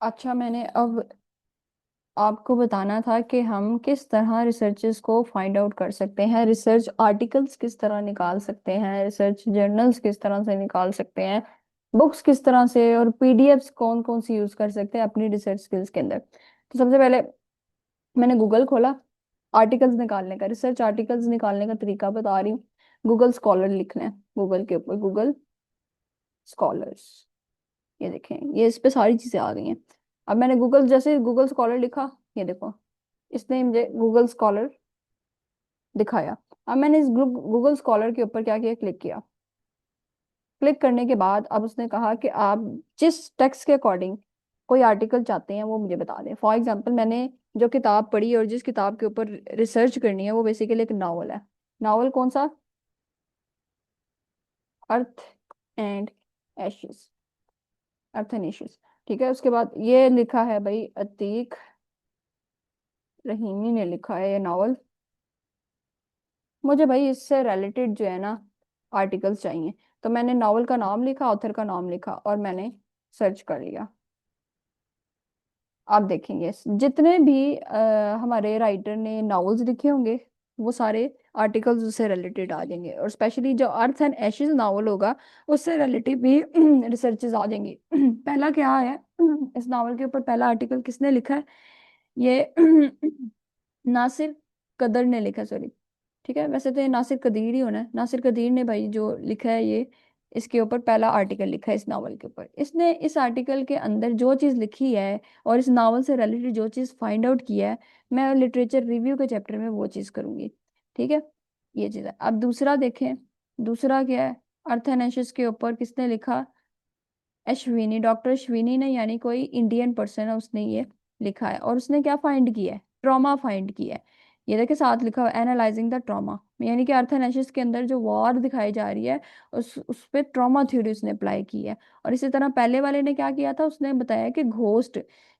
अच्छा, मैंने अब आपको बताना था कि हम किस तरह रिसर्चेस को फाइंड आउट कर सकते हैं, रिसर्च आर्टिकल्स किस तरह निकाल सकते हैं, रिसर्च जर्नल्स किस तरह से निकाल सकते हैं, बुक्स किस तरह से, और पीडीएफ्स कौन कौन सी यूज कर सकते हैं अपनी रिसर्च स्किल्स के अंदर। तो सबसे पहले मैंने गूगल खोला, आर्टिकल्स निकालने का, रिसर्च आर्टिकल्स निकालने का तरीका बता रही हूँ। गूगल स्कॉलर लिखना है गूगल के ऊपर, गूगल स्कॉलर्स। ये देखें, ये इस पे सारी चीजें आ गई हैं। अब मैंने गूगल, जैसे गूगल स्कॉलर लिखा, ये देखो, इसने मुझे गूगल स्कॉलर दिखाया। अब मैंने इस ग्रुप गूगल स्कॉलर के ऊपर क्या किया, क्लिक किया। क्लिक करने के बाद अब उसने कहा कि आप जिस टेक्स्ट के अकॉर्डिंग कोई आर्टिकल चाहते हैं वो मुझे बता दें। फॉर एग्जांपल, मैंने जो किताब पढ़ी और जिस किताब के ऊपर रिसर्च करनी है वो बेसिकली एक नावल है। नावल कौन सा? Earth and ashes, earth and ashes. ठीक है, उसके बाद ये लिखा है भाई, अतीक रहीमी ने लिखा है ये नावल। मुझे भाई इससे रिलेटेड जो है ना आर्टिकल्स चाहिए। तो मैंने नावल का नाम लिखा, ऑथर का नाम लिखा और मैंने सर्च कर लिया। आप देखेंगे जितने भी हमारे राइटर ने नावल्स लिखे होंगे वो सारे आर्टिकल्स उससे रिलेटेड आ जाएंगे, और स्पेशली जो अर्थ एंड एशेस नावल होगा उससे रिलेटेड भी रिसर्चेस आ जाएंगी। पहला क्या है, इस नावल के ऊपर पहला आर्टिकल किसने लिखा है? ये नासिर कदर ने लिखा, सॉरी। ठीक है, वैसे तो ये नासिर कदीर ही होना है। नासिर कदीर ने भाई जो लिखा है ये, इसके ऊपर पहला आर्टिकल लिखा है इस नावल के ऊपर। इसने इस आर्टिकल के अंदर जो चीज़ लिखी है और इस नावल से रिलेटेड जो चीज़ फाइंड आउट किया है, मैं लिटरेचर रिव्यू के चैप्टर में वो चीज़ करूंगी। ठीक है, ये चीज़ है। अब दूसरा देखें, दूसरा क्या है, अर्थनेशिस के ऊपर किसने लिखा? अश्विनी, डॉक्टर अश्विनी ने, यानी कोई इंडियन पर्सन है, उसने ये लिखा है। और उसने क्या फाइंड किया है? ट्रॉमा फाइंड किया है। ये देखिए साथ लिखा हुआ एनालाइजिंग द ट्रॉमा, यानी कि अर्थनेशिस के अंदर जो वॉर दिखाई जा रही है उस पे ट्रॉमा थ्योरी उसने अप्लाई की है। और इसी तरह पहले वाले ने क्या किया था, उसने बताया कि घोस्ट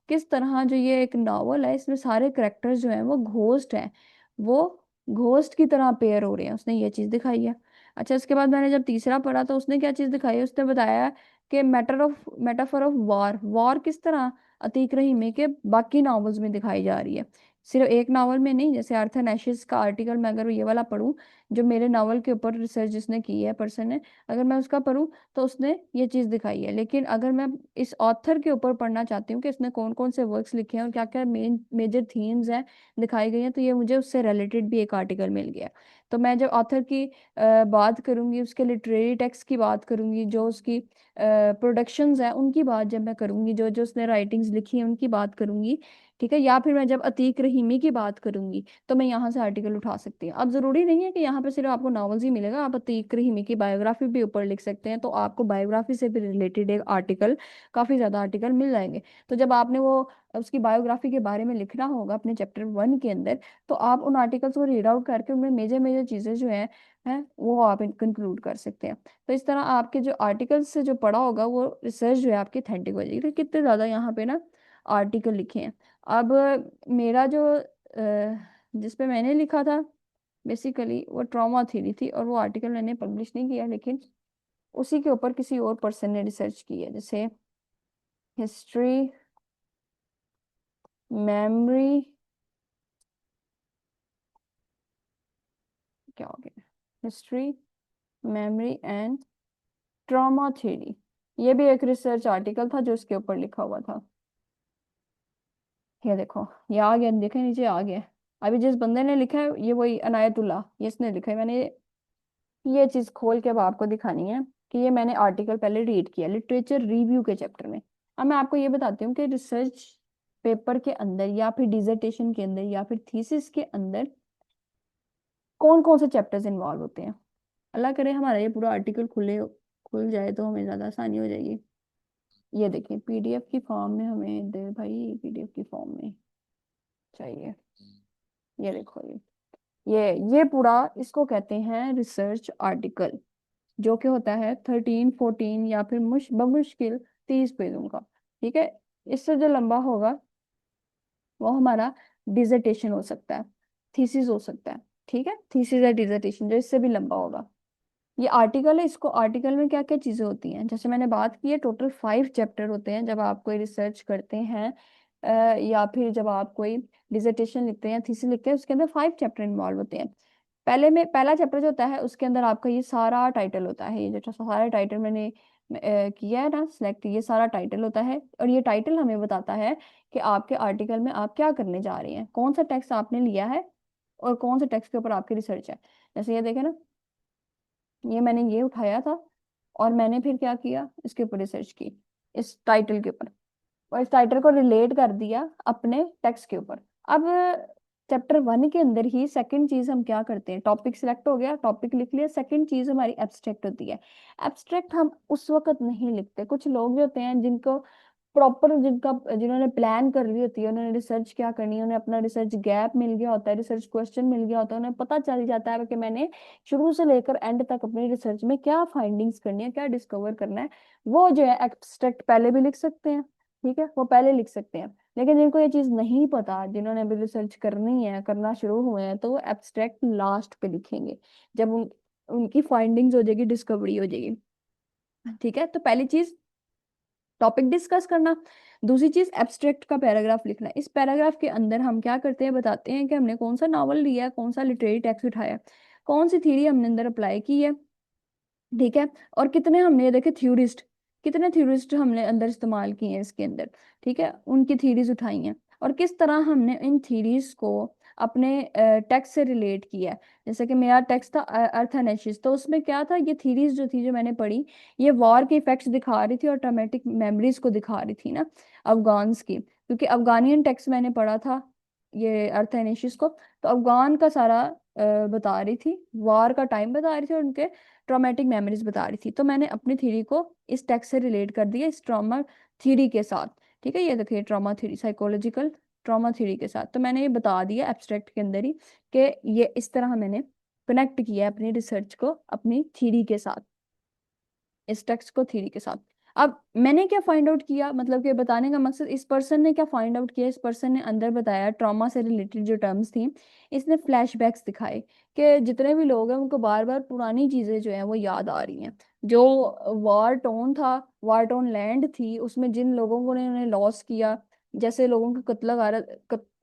किस तरह, जो ये एक नॉवल है इसमें सारे करेक्टर्स जो हैं वो घोस्ट हैं, वो घोस्ट की तरह पेयर हो रहे हैं, उसने ये चीज़ दिखाई है। अच्छा, इसके बाद मैंने जब तीसरा पढ़ा तो उसने क्या चीज़ दिखाई है, उसने बताया कि मेटाफर ऑफ वॉर, वॉर किस तरह अतीक रहीमी के बाकी नॉवेल्स में दिखाई जा रही है, सिर्फ एक नावल में नहीं। जैसे अर्थ एंड एशेस का आर्टिकल मैं अगर ये वाला पढूं, जो मेरे नावल के ऊपर रिसर्च जिसने की है पर्सन ने, अगर मैं उसका पढूं तो उसने ये चीज़ दिखाई है। लेकिन अगर मैं इस ऑथर के ऊपर पढ़ना चाहती हूँ कि इसने कौन कौन से वर्क्स लिखे हैं और क्या क्या मेन मेजर थीम्स हैं दिखाई गई हैं, तो ये मुझे उससे रिलेटेड भी एक आर्टिकल मिल गया। तो मैं जब ऑथर की बात करूंगी, उसके लिटरेरी टेक्स्ट की बात करूंगी, जो उसकी प्रोडक्शंस है उनकी बात जब मैं करूंगी, जो जो उसने राइटिंग्स लिखी है उनकी बात करूंगी, ठीक है, या फिर मैं जब अतीक रहीमी की बात करूंगी, तो मैं यहाँ से आर्टिकल उठा सकती हूँ। अब जरूरी नहीं है कि यहाँ पे सिर्फ आपको नॉवेल्स ही मिलेगा, आप अतीक रहीमी की बायोग्राफी भी ऊपर लिख सकते हैं, तो आपको बायोग्राफी से भी रिलेटेड एक आर्टिकल, काफी ज्यादा आर्टिकल मिल जाएंगे। तो जब आपने वो उसकी बायोग्राफी के बारे में लिखना होगा अपने चैप्टर 1 के अंदर, तो आप उन आर्टिकल्स को रीड आउट करके उनमें मेजर मेजर चीजें जो हैं वो आप कंक्लूड कर सकते हैं। तो इस तरह आपके जो आर्टिकल्स से जो पढ़ा होगा वो रिसर्च जो है आपकी ऑथेंटिक हो जाएगी। तो कितने ज़्यादा यहाँ पे ना आर्टिकल लिखे हैं। अब मेरा जो जिस पे मैंने लिखा था बेसिकली वो ट्रॉमा थ्योरी थी, और वो आर्टिकल मैंने पब्लिश नहीं किया, लेकिन उसी के ऊपर किसी और पर्सन ने रिसर्च की है, जैसे हिस्ट्री, मेमोरी, क्या हो गया, history, memory and trauma theory. ये भी एक रिसर्च आर्टिकल था जो इसके ऊपर लिखा हुआ था। ये देखो, ये आ गया, देखे नीचे आ गया। अभी जिस बंदे ने लिखा है ये वही अनायतुल्ला, ये इसने लिखा है। मैंने ये चीज खोल के अब आपको दिखानी है कि ये मैंने आर्टिकल पहले रीड किया लिटरेचर रिव्यू के चैप्टर में। अब मैं आपको ये बताती हूँ कि रिसर्च पेपर के अंदर या फिर डिसर्टेशन के अंदर या फिर थीसिस के अंदर कौन कौन से चैप्टर्स इन्वॉल्व होते हैं। अल्लाह करे हमारा ये पूरा आर्टिकल खुल जाए तो हमें ज्यादा आसानी हो जाएगी। ये देखिए, पीडीएफ की फॉर्म में हमें दे भाई, पीडीएफ की फॉर्म में चाहिए। ये देखो, ये पूरा इसको कहते हैं रिसर्च आर्टिकल, जो कि होता है 13 14 या फिर बमुश्किल 30 पेजों का। ठीक है, इससे जो लंबा होगा वो हमारा डिसर्टेशन हो सकता है, थीसिस हो सकता है। ठीक है, थीसिस या डिसर्टेशन जो इससे भी लंबा होगा। ये आर्टिकल है, इसको आर्टिकल में क्या क्या चीजें होती हैं, जैसे मैंने बात की है टोटल 5 चैप्टर होते हैं जब आप कोई रिसर्च करते हैं, या फिर जब आप कोई डिसर्टेशन लिखते हैं, थीसिस लिखते हैं, उसके अंदर 5 चैप्टर इन्वॉल्व होते हैं। पहला चैप्टर जो होता है उसके अंदर आपका ये सारा टाइटल होता है, ये जो सारा टाइटल मैंने किया है ना सिलेक्ट, ये सारा टाइटल होता है, और ये टाइटल हमें बताता है कि आपके आर्टिकल में आप क्या करने जा रहे हैं, कौन सा टेक्स्ट आपने लिया है और कौन से टेक्स्ट के ऊपर आपकी रिसर्च है। जैसे ये देखे ना, ये मैंने ये उठाया था और मैंने फिर क्या किया, इसके ऊपर रिसर्च की, इस टाइटल के ऊपर, और इस टाइटल को रिलेट कर दिया अपने टेक्स्ट के ऊपर। अब चैप्टर 1 के अंदर ही सेकंड चीज हम क्या करते हैं, टॉपिक सिलेक्ट हो गया, टॉपिक लिख लिया, सेकंड चीज हमारी एब्स्ट्रैक्ट होती है। एब्स्ट्रैक्ट हम उस वक्त नहीं लिखते, कुछ लोग जो होते हैं जिनको प्रॉपर, जिन्होंने प्लान कर ली होती है, उन्होंने रिसर्च क्या करनी है, उन्हें अपना रिसर्च गैप मिल गया होता है, रिसर्च क्वेश्चन मिल गया होता है, उन्हें पता चल जाता है कि मैंने शुरू से लेकर एंड तक अपनी रिसर्च में क्या फाइंडिंग्स करनी है, क्या डिस्कवर करना है। वो जो है एब्स्ट्रैक्ट पहले भी लिख सकते हैं, ठीक है, वो पहले लिख सकते हैं। लेकिन जिनको ये चीज नहीं पता, जिन्होंने अभी रिसर्च करनी है, करना शुरू हुए हैं, तो वो एब्स्ट्रैक्ट लास्ट पे लिखेंगे, जब उनकी फाइंडिंग्स हो जाएगी, डिस्कवरी हो जाएगी। ठीक है, तो पहली चीज टॉपिक डिस्कस करना, दूसरी चीज एब्स्ट्रैक्ट का पैराग्राफ लिखना। इस पैराग्राफ के अंदर हम क्या करते हैं, बताते हैं कि हमने कौन सा नावल लिया है, कौन सा लिटरेरी टेक्स्ट उठाया है, कौन सी थ्योरी हमने अंदर अप्लाई की है, ठीक है, और कितने हमने ये देखे थ्योरिस्ट, कितने थ्योरिस्ट हमने अंदर इस्तेमाल किए हैं इसके अंदर, ठीक है, उनकी थ्योरीज उठाई हैं, और किस तरह हमने इन थ्योरीज को अपने टेक्स्ट से रिलेट किया है। जैसे कि मेरा टेक्स्ट था अर्थ एंड एशेस, तो उसमें क्या था, ये थ्योरीज जो थी, जो मैंने पढ़ी, ये वॉर के इफेक्ट्स दिखा रही थी और ट्रॉमेटिक मेमोरीज को दिखा रही थी ना, अफगान्स की, क्योंकि अफगानियन टेक्स्ट मैंने पढ़ा था ये अर्थ एंड एशेस को, तो अफगान का सारा बता रही थी, वार का टाइम बता रही थी, और उनके ट्रॉमेटिक मेमोरीज बता रही थी। तो मैंने अपनी थ्योरी को इस टेक्स्ट से रिलेट कर दिया, इस ट्रॉमा थ्योरी के साथ। ठीक है, ये देखिए trauma theory, psychological trauma theory के साथ, तो मैंने ये बता दिया एब्स्ट्रैक्ट के अंदर ही कि ये इस तरह मैंने कनेक्ट किया है अपनी रिसर्च को अपनी थ्योरी के साथ, इस टेक्स्ट को थ्योरी के साथ। अब मैंने क्या फाइंड आउट किया, मतलब कि बताने का मकसद, इस पर्सन ने क्या फाइंड आउट किया, इस पर्सन ने अंदर बताया ट्रॉमा से रिलेटेड जो टर्म्स थी, इसने फ्लैशबैक्स दिखाए कि जितने भी लोग हैं उनको बार बार पुरानी चीजें जो है वो याद आ रही हैं। जो वार टोन था, वार टोन लैंड थी, उसमें जिन लोगों को ने उन्हें लॉस किया, जैसे लोगों का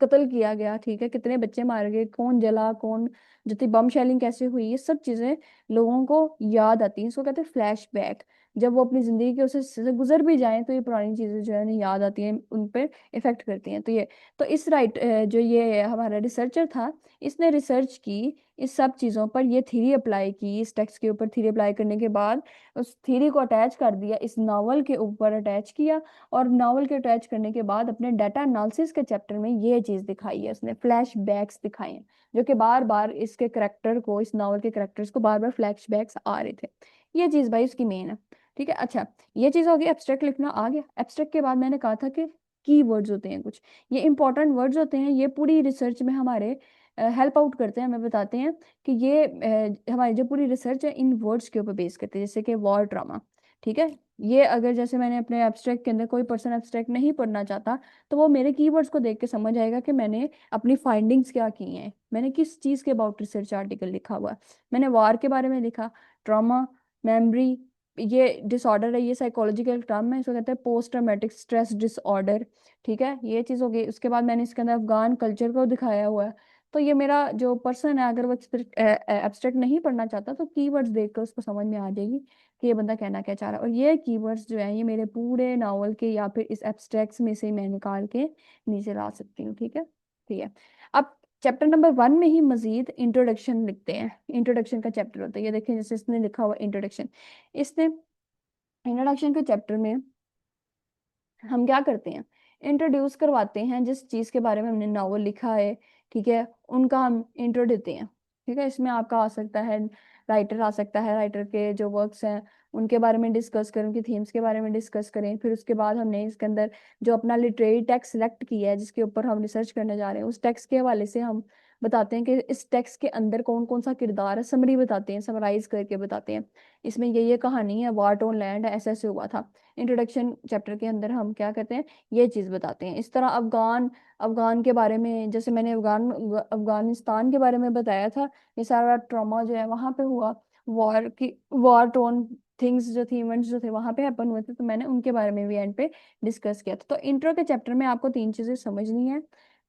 कत्ल किया गया, ठीक है, कितने बच्चे मारे गए, कौन जला, कौन जो थी, बम शेलिंग कैसे हुई, ये सब चीजें लोगों को याद आती हैं, इसको कहते हैं फ्लैशबैक। जब वो अपनी जिंदगी के उसे से गुजर भी जाएं तो ये पुरानी चीजें जो है ना याद आती हैं, उन पे इफेक्ट करती हैं। तो ये, तो इस जो ये हमारा रिसर्चर था, इसने रिसर्च की इस सब चीजों पर, ये थ्योरी अप्लाई की, इस टेक्स्ट के ऊपर थ्योरी अप्लाई करने के बाद उस थ्योरी को अटैच कर दिया, इस नावल के ऊपर अटैच किया, और नावल के अटैच करने के बाद अपने डाटा एनालिसिस के चैप्टर में ये चीज दिखाई है, उसने फ्लैश बैक्स दिखाए हैं, जो कि बार बार इसके करेक्टर को, इस नावल के करेक्टर्स को बार बार फ्लैश बैक्स आ रहे थे। ये चीज भाई उसकी मेन है। ठीक है, अच्छा, ये चीज होगी, एब्स्ट्रैक्ट लिखना आ गया। एब्स्ट्रैक्ट के बाद मैंने कहा था कि की वर्ड्स होते हैं कुछ, ये इंपॉर्टेंट वर्ड्स होते हैं, ये पूरी रिसर्च में हमारे हेल्प आउट करते हैं, हमें बताते हैं कि ये हमारी जो पूरी रिसर्च है इन वर्ड्स के ऊपर बेस करते हैं, जैसे कि वॉर ड्रामा। ठीक है, ये अगर जैसे मैंने अपने एब्स्ट्रैक्ट के अंदर, कोई पर्सन एब्स्ट्रैक्ट नहीं पढ़ना चाहता, तो वो मेरे कीवर्ड्स को देख के समझ आएगा कि मैंने अपनी फाइंडिंग्स क्या की हैं, मैंने किस चीज़ के अबाउट रिसर्च आर्टिकल लिखा हुआ है। मैंने वार के बारे में लिखा, ट्रॉमा, मेमोरी, ये डिसऑर्डर है, ये साइकोलॉजिकल टर्म है, इसको कहते हैं पोस्ट ट्रॉमेटिक स्ट्रेस डिसऑर्डर। ठीक है, ये चीज़ हो गई। उसके बाद मैंने इसके अंदर अफगान कल्चर को दिखाया हुआ है। तो ये मेरा जो पर्सन है, अगर वो एब्स्ट्रैक्ट नहीं पढ़ना चाहता, तो कीवर्ड्स देख कर उसको समझ में आ जाएगी कि ये बंदा कहना क्या चाह रहा है। और ये कीवर्ड्स जो है, ये मेरे पूरे नावल के या फिर इस एब्स्ट्रैक्ट्स में से मैं निकाल के नीचे ला सकती हूँ। ठीक है, ठीक है। अब चैप्टर नंबर 1 में ही मजीद इंट्रोडक्शन लिखते हैं, इंट्रोडक्शन का चैप्टर होता है, ये देखें जैसे इसने लिखा हुआ इंट्रोडक्शन। इसने इंट्रोडक्शन के चैप्टर में हम क्या करते हैं, इंट्रोड्यूस करवाते हैं जिस चीज़ के बारे में हमने नावल लिखा है, ठीक है, उनका हम इंट्रो देते हैं। ठीक है, इसमें आपका आ सकता है राइटर, आ सकता है राइटर के जो वर्क्स हैं उनके बारे में डिस्कस करें, उनकी थीम्स के बारे में डिस्कस करें। फिर उसके बाद हमने इसके अंदर जो अपना लिटरेरी टेक्स्ट सेलेक्ट किया है, जिसके ऊपर हम रिसर्च करने जा रहे हैं, उस टेक्स्ट के हवाले से हम बताते हैं कि इस टेक्स्ट के अंदर कौन कौन सा किरदार है, समरी बताते हैं, समराइज करके बताते हैं, इसमें ये कहानी है, वार टोन लैंड है, ऐसे ऐसे हुआ था। इंट्रोडक्शन चैप्टर के अंदर हम क्या करते हैं, ये चीज़ बताते हैं। इस तरह अफगान अफगान के बारे में, जैसे मैंने अफगानिस्तान के बारे में बताया था, ये सारा ट्रॉमा जो है वहाँ पे हुआ, वॉर की, वॉर टोन थिंग्स जो थी, इवेंट्स जो थे वहां पे हैपन हुए थे, तो मैंने उनके बारे में भी एंड पे डिस्कस किया था। तो इंट्रो के चैप्टर में आपको तीन चीजें समझनी है।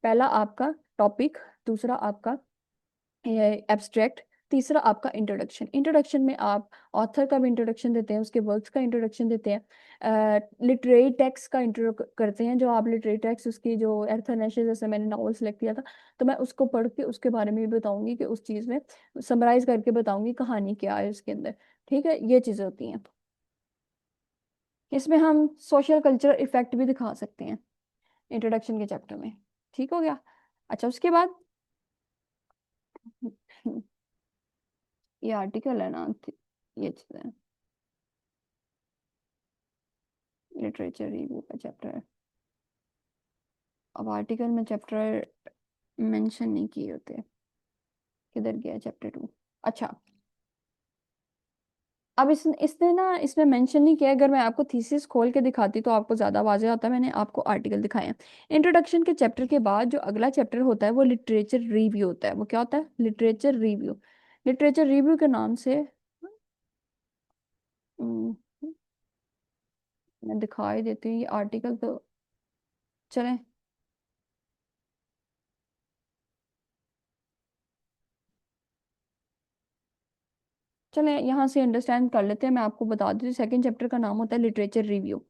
पहला आपका टॉपिक, दूसरा आपका एब्स्ट्रैक्ट, तीसरा आपका इंट्रोडक्शन। इंट्रोडक्शन में आप ऑथर का भी इंट्रोडक्शन देते हैं, उसके वर्क्स का इंट्रोडक्शन देते हैं, लिटरेरी टेक्स्ट का इंट्रो करते हैं। जो आप लिटरेरी टेक्स्ट, उसकी जो अर्थ एंड एशेस, जैसे मैंने नॉवल सेलेक्ट किया था, तो मैं उसको पढ़ के उसके बारे में भी बताऊंगी कि उस चीज में समराइज करके बताऊंगी कहानी क्या है उसके अंदर। ठीक है, ये चीजें होती हैं। इसमें हम सोशल कल्चर इफेक्ट भी दिखा सकते हैं इंट्रोडक्शन के चैप्टर में। ठीक हो गया। अच्छा, उसके बाद ये आर्टिकल है ना, ये चीज़ है, लिटरेचर रिव्यू का चैप्टर है। अब आर्टिकल में चैप्टर मेंशन नहीं किए होते, किधर गया चैप्टर 2। अच्छा, अब इसने ना इसमें मेंशन नहीं किया। अगर मैं आपको थीसिस खोल के दिखाती तो आपको ज्यादा वाज़ेह होता। मैंने आपको आर्टिकल दिखाए हैं। इंट्रोडक्शन के चैप्टर के बाद जो अगला चैप्टर होता है वो लिटरेचर रिव्यू होता है। वो क्या होता है? Literature review. लिटरेचर रिव्यू के नाम से हम्म, मैं दिखाई देती हूँ ये आर्टिकल तो। चलें, चलें यहाँ से अंडरस्टैंड कर लेते हैं। मैं आपको बता दूँ, सेकंड चैप्टर का नाम होता है लिटरेचर रिव्यू।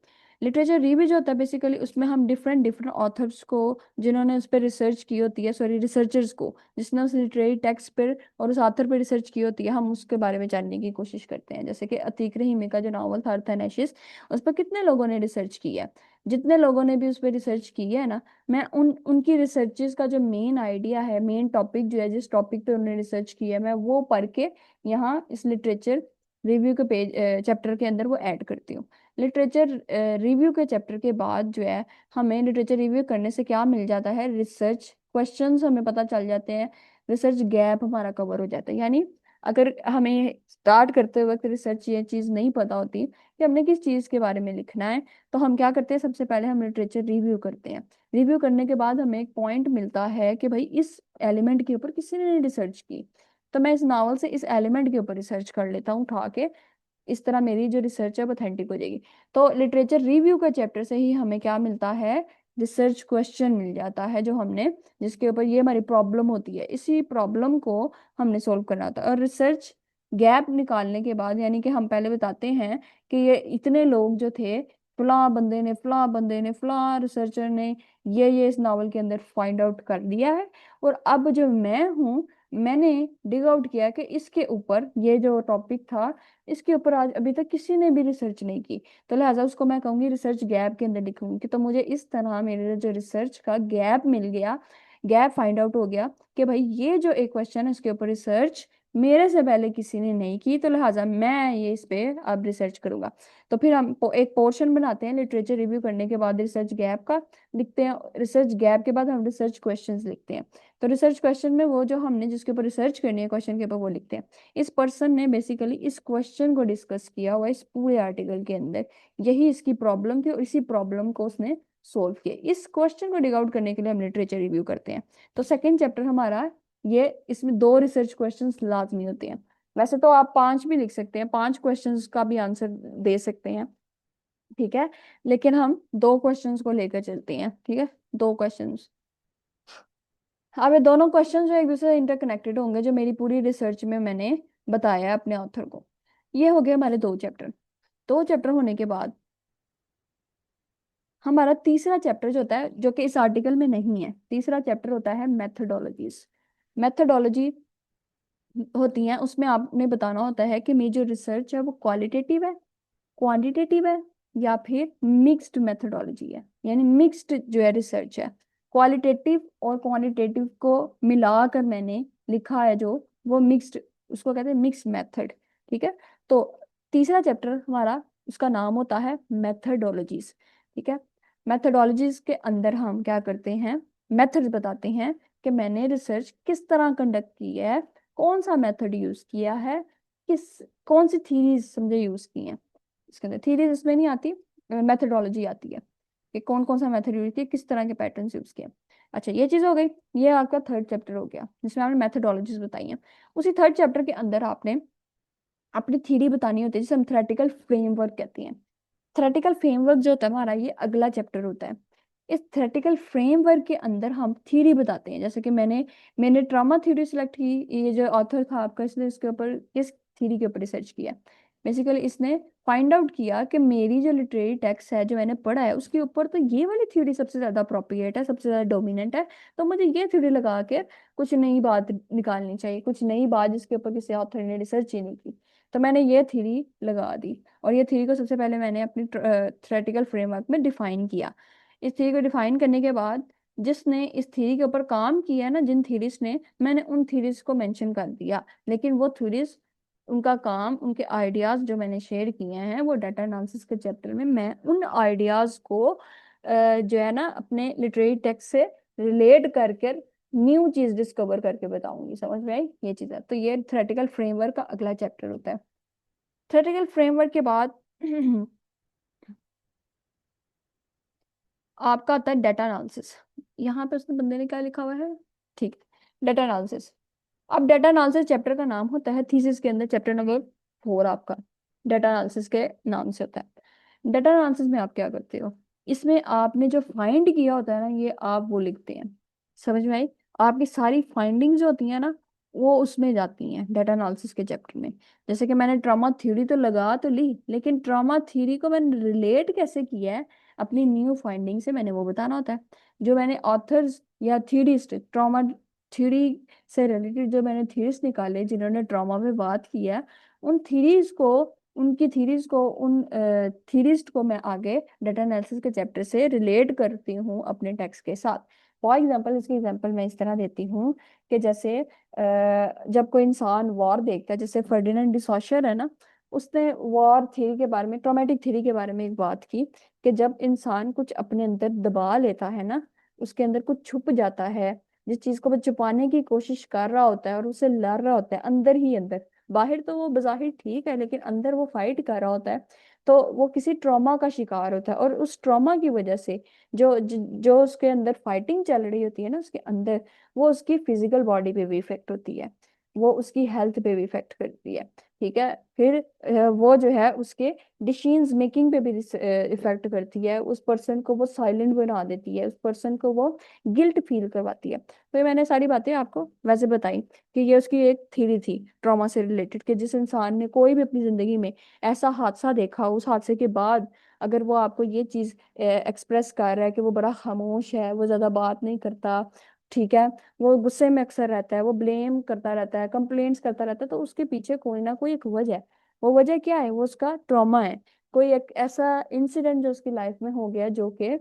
लिटरेचर रिव्यू जो होता है बेसिकली, उसमें हम डिफरेंट डिफरेंट ऑथर्स को, जिन्होंने उस पर रिसर्च की होती है, सॉरी रिसर्चर्स को, जिसने उस लिटरेरी टेक्स्ट पर और उस ऑथर पर रिसर्च की होती है, हम उसके बारे में जानने की कोशिश करते हैं। जैसे कि अतीक रहीमी का जो नावल था अर्थ एंड एशेस, उस पर कितने लोगों ने रिसर्च की है। जितने लोगों ने भी उस पर रिसर्च की है ना, मैं उनकी रिसर्चेस का जो मेन आइडिया है, मेन टॉपिक जो है, जिस टॉपिक पे उन्होंने रिसर्च की है, मैं वो पढ़ के यहाँ इस लिटरेचर रिव्यू के पेज चैप्टर के अंदर वो ऐड करती हूँ। लिटरेचर रिव्यू के चैप्टर के बाद जो है, हमें लिटरेचर रिव्यू करने से क्या मिल जाता है? रिसर्च क्वेश्चंस हमें पता चल जाते हैं, रिसर्च गैप हमारा कवर हो जाता है। यानी अगर हमें स्टार्ट करते वक्त रिसर्च ये चीज़ नहीं पता होती कि हमने किस चीज़ के बारे में लिखना है, तो हम क्या करते हैं? सबसे पहले हम लिटरेचर रिव्यू करते हैं। रिव्यू करने के बाद हमें एक पॉइंट मिलता है कि भाई इस एलिमेंट के ऊपर किसी ने रिसर्च की, तो मैं इस नावल से इस एलिमेंट के ऊपर रिसर्च कर लेता हूँ उठा के। इस तरह मेरी जो रिसर्च है वो ऑथेंटिक हो जाएगी। तो लिटरेचर रिव्यू का चैप्टर से ही हमें क्या मिलता है? रिसर्च क्वेश्चन मिल जाता है, जो हमने, जिसके ऊपर ये हमारी प्रॉब्लम होती है, इसी प्रॉब्लम को हमने सोल्व करना होता है। और रिसर्च गैप निकालने के बाद, यानी कि हम पहले बताते हैं कि ये इतने लोग जो थे, फला बंदे ने फला रिसर्चर ने ये इस नावल के अंदर फाइंड आउट कर दिया है। और अब जो मैं हूँ, मैंने डिग आउट किया कि इसके ऊपर ये जो टॉपिक था, इसके ऊपर आज अभी तक किसी ने भी रिसर्च नहीं की। तो लिहाजा उसको मैं कहूंगी रिसर्च गैप के अंदर लिखूंगी कि तो मुझे इस तरह मेरे जो रिसर्च का गैप मिल गया, गैप फाइंड आउट हो गया कि भाई ये जो एक क्वेश्चन है इसके ऊपर रिसर्च मेरे से पहले किसी ने नहीं की, तो लिहाजा मैं ये इस पे अब रिसर्च करूंगा। तो फिर हम एक पोर्शन बनाते हैं लिटरेचर रिव्यू करने के बाद रिसर्च गैप का, लिखते हैं। रिसर्च गैप के बाद हम रिसर्च क्वेश्चंस लिखते हैं। तो रिसर्च क्वेश्चन में वो जो हमने जिसके ऊपर रिसर्च करनी है क्वेश्चन के ऊपर, वो लिखते हैं। इस पर्सन ने बेसिकली इस क्वेश्चन को डिस्कस किया हुआ इस पूरे आर्टिकल के अंदर, यही इसकी प्रॉब्लम थी और इसी प्रॉब्लम को उसने सोल्व किया। इस क्वेश्चन को डिग आउट करने के लिए हम लिटरेचर रिव्यू करते हैं। तो सेकंड चैप्टर हमारा ये, इसमें दो रिसर्च क्वेश्चंस लाजमी होते हैं। वैसे तो आप पांच भी लिख सकते हैं, पांच क्वेश्चंस का भी आंसर दे सकते हैं, ठीक है, लेकिन हम दो क्वेश्चंस को लेकर चलते हैं। ठीक है, दो क्वेश्चंस। अब ये दोनों क्वेश्चन जो एक दूसरे से इंटरकनेक्टेड होंगे, जो मेरी पूरी रिसर्च में मैंने बताया है अपने ऑथर को। ये हो गए हमारे दो चैप्टर। दो चैप्टर होने के बाद हमारा तीसरा चैप्टर जो होता है, जो कि इस आर्टिकल में नहीं है, तीसरा चैप्टर होता है मेथडोलॉजीज। मेथडोलॉजी होती है, उसमें आपने बताना होता है कि मेरी जो रिसर्च है वो क्वालिटेटिव है, क्वांटिटेटिव है, या फिर मिक्स्ड मेथडोलॉजी है। यानी मिक्स्ड जो है रिसर्च है, क्वालिटेटिव और क्वांटिटेटिव को मिलाकर मैंने लिखा है जो, वो मिक्स्ड, उसको कहते हैं मिक्स्ड मेथड। ठीक है। तो तीसरा चैप्टर हमारा, उसका नाम होता है मेथडोलॉजीज। ठीक है। मेथडोलॉजीज के अंदर हम क्या करते हैं? मेथड्स बताते हैं कि मैंने रिसर्च किस तरह कंडक्ट की है, कौन सा मेथड यूज किया है, किस, कौन सी थीरीज समझे यूज की हैं। इसके अंदर थीरीज इसमें नहीं आती, मेथडोलॉजी आती है कि कौन कौन सा मेथड यूज किया, किस तरह के पैटर्न यूज किए। अच्छा, ये चीज हो गई। ये आपका थर्ड चैप्टर हो गया जिसमें आपने मेथडोलॉजीज बताई हैं। उसी थर्ड चैप्टर के अंदर आपने अपनी थ्योरी बतानी होती है, जिसे हम थ्योरेटिकल फ्रेमवर्क कहते हैं। थ्योरेटिकल फ्रेमवर्क जो होता है हमारा, ये अगला चैप्टर होता है। इस थ्योरेटिकल फ्रेमवर्क के अंदर हम थ्योरी बताते हैं। जैसे कि मैंने ट्रॉमा थ्योरी सिलेक्ट की, ये जो ऑथर था आपका, इसने इसके ऊपर किस थ्योरी के ऊपर रिसर्च किया। बेसिकली इसने फाइंड आउट किया कि मेरी जो लिटरेरी टेक्स्ट है, जो मैंने पढ़ा है, उसके ऊपर तो ये वाली थ्योरी सबसे ज्यादा अप्रोप्रिएट है, सबसे ज्यादा डोमिनेंट है। तो मुझे ये थ्योरी लगा के कुछ नई बात निकालनी चाहिए, कुछ नई बात जिसके ऊपर किसी ऑथर ने रिसर्च ही नहीं की। तो मैंने ये थ्योरी लगा दी, और ये थ्योरी को सबसे पहले मैंने अपनी थ्योरेटिकल फ्रेमवर्क में डिफाइन किया। इस थ्योरी को डिफाइन करने के बाद जिसने इस थ्योरी के ऊपर काम किया ना, जिन थ्योरीज ने, मैंने उन थ्योरीज को मेंशन कर दिया। लेकिन वो थ्योरीज, उनका काम, उनके आइडियाज जो मैंने शेयर किए हैं, वो डाटा एनालिसिस के चैप्टर में मैं उन आइडियाज को जो है ना, अपने लिटरेरी टेक्स्ट से रिलेट कर कर न्यू चीज डिस्कवर करके बताऊंगी। समझ में आई ये चीज है। तो ये थ्योरेटिकल फ्रेमवर्क का अगला चैप्टर होता है। थ्योरेटिकल फ्रेमवर्क के बाद आपका आता है डाटा एनालिसिस। यहाँ पे उसने बंदे ने क्या लिखा हुआ है, ठीक, डाटा एनालिसिस। अब डाटा एनालिसिस चैप्टर का नाम होता है, थीसिस के अंदर चैप्टर नंबर 4 आपका डाटा एनालिसिस के नाम से होता है। डाटा एनालिसिस में आप क्या करते हो, इसमें आपने जो फाइंड किया होता है ना, ये आप वो लिखते हैं। समझ में आई। आपकी सारी फाइंडिंग्स जो होती हैं ना, वो उसमें जाती हैं डाटा एनालिसिस के चैप्टर में। जैसे कि मैंने ट्रॉमा थ्योरी तो लगा तो ली, लेकिन ट्रॉमा थ्योरी को मैंने रिलेट कैसे किया है अपनी न्यू फाइंडिंग से, मैंने वो बताना होता है। जो मैंने ऑथर्स या थ्योरिस्ट, ट्रॉमा थ्योरी से रिलेटेड जो मैंने थीरीज निकाले, जिन्होंने ट्रॉमा पे बात किया, उन थीरीज को, उनकी थीरीज को, उन थीरिस्ट को मैं आगे डाटा एनालिसिस के चैप्टर से रिलेट करती हूँ अपने टेक्स्ट के साथ। फॉर एग्जांपल, इसकी एग्जांपल मैं इस तरह देती हूँ कि जैसे जब कोई इंसान वॉर देखता है, जैसे फर्डिनेंड डिसॉशर है ना, उसने वॉर थ्योरी के बारे में, ट्रॉमेटिक थ्योरी के बारे में एक बात की, कि जब इंसान कुछ अपने अंदर दबा लेता है ना, उसके अंदर कुछ छुप जाता है, जिस चीज को वो छुपाने की कोशिश कर रहा होता है और उसे लड़ रहा होता है अंदर ही अंदर, बाहर तो वो बाहिर ठीक है, लेकिन अंदर वो फाइट कर रहा होता है, तो वो किसी ट्रॉमा का शिकार होता है। और उस ट्रॉमा की वजह से जो उसके अंदर फाइटिंग चल रही होती है ना उसके अंदर, वो उसकी फिजिकल बॉडी पे भी इफेक्ट होती है, वो उसकी हेल्थ पे भी इफेक्ट करती है। ठीक है। फिर वो जो है उसके डिसीजन मेकिंग पे भी इफेक्ट करती है, उस पर्सन को वो साइलेंट बना देती है, उस पर्सन को वो गिल्ट फील करवाती है। तो ये मैंने सारी बातें आपको वैसे बताई कि ये उसकी एक थ्योरी थी ट्रॉमा से रिलेटेड, कि जिस इंसान ने कोई भी अपनी जिंदगी में ऐसा हादसा देखा, उस हादसे के बाद अगर वो आपको ये चीज एक्सप्रेस कर रहा है कि वो बड़ा खामोश है, वो ज्यादा बात नहीं करता, ठीक है, वो गुस्से में अक्सर रहता है, वो ब्लेम करता रहता है, कंप्लेंट्स करता रहता है, तो उसके पीछे कोई ना कोई एक वजह है। वो वजह क्या है, वो उसका ट्रॉमा है। कोई एक ऐसा इंसिडेंट जो उसकी लाइफ में हो गया, जो कि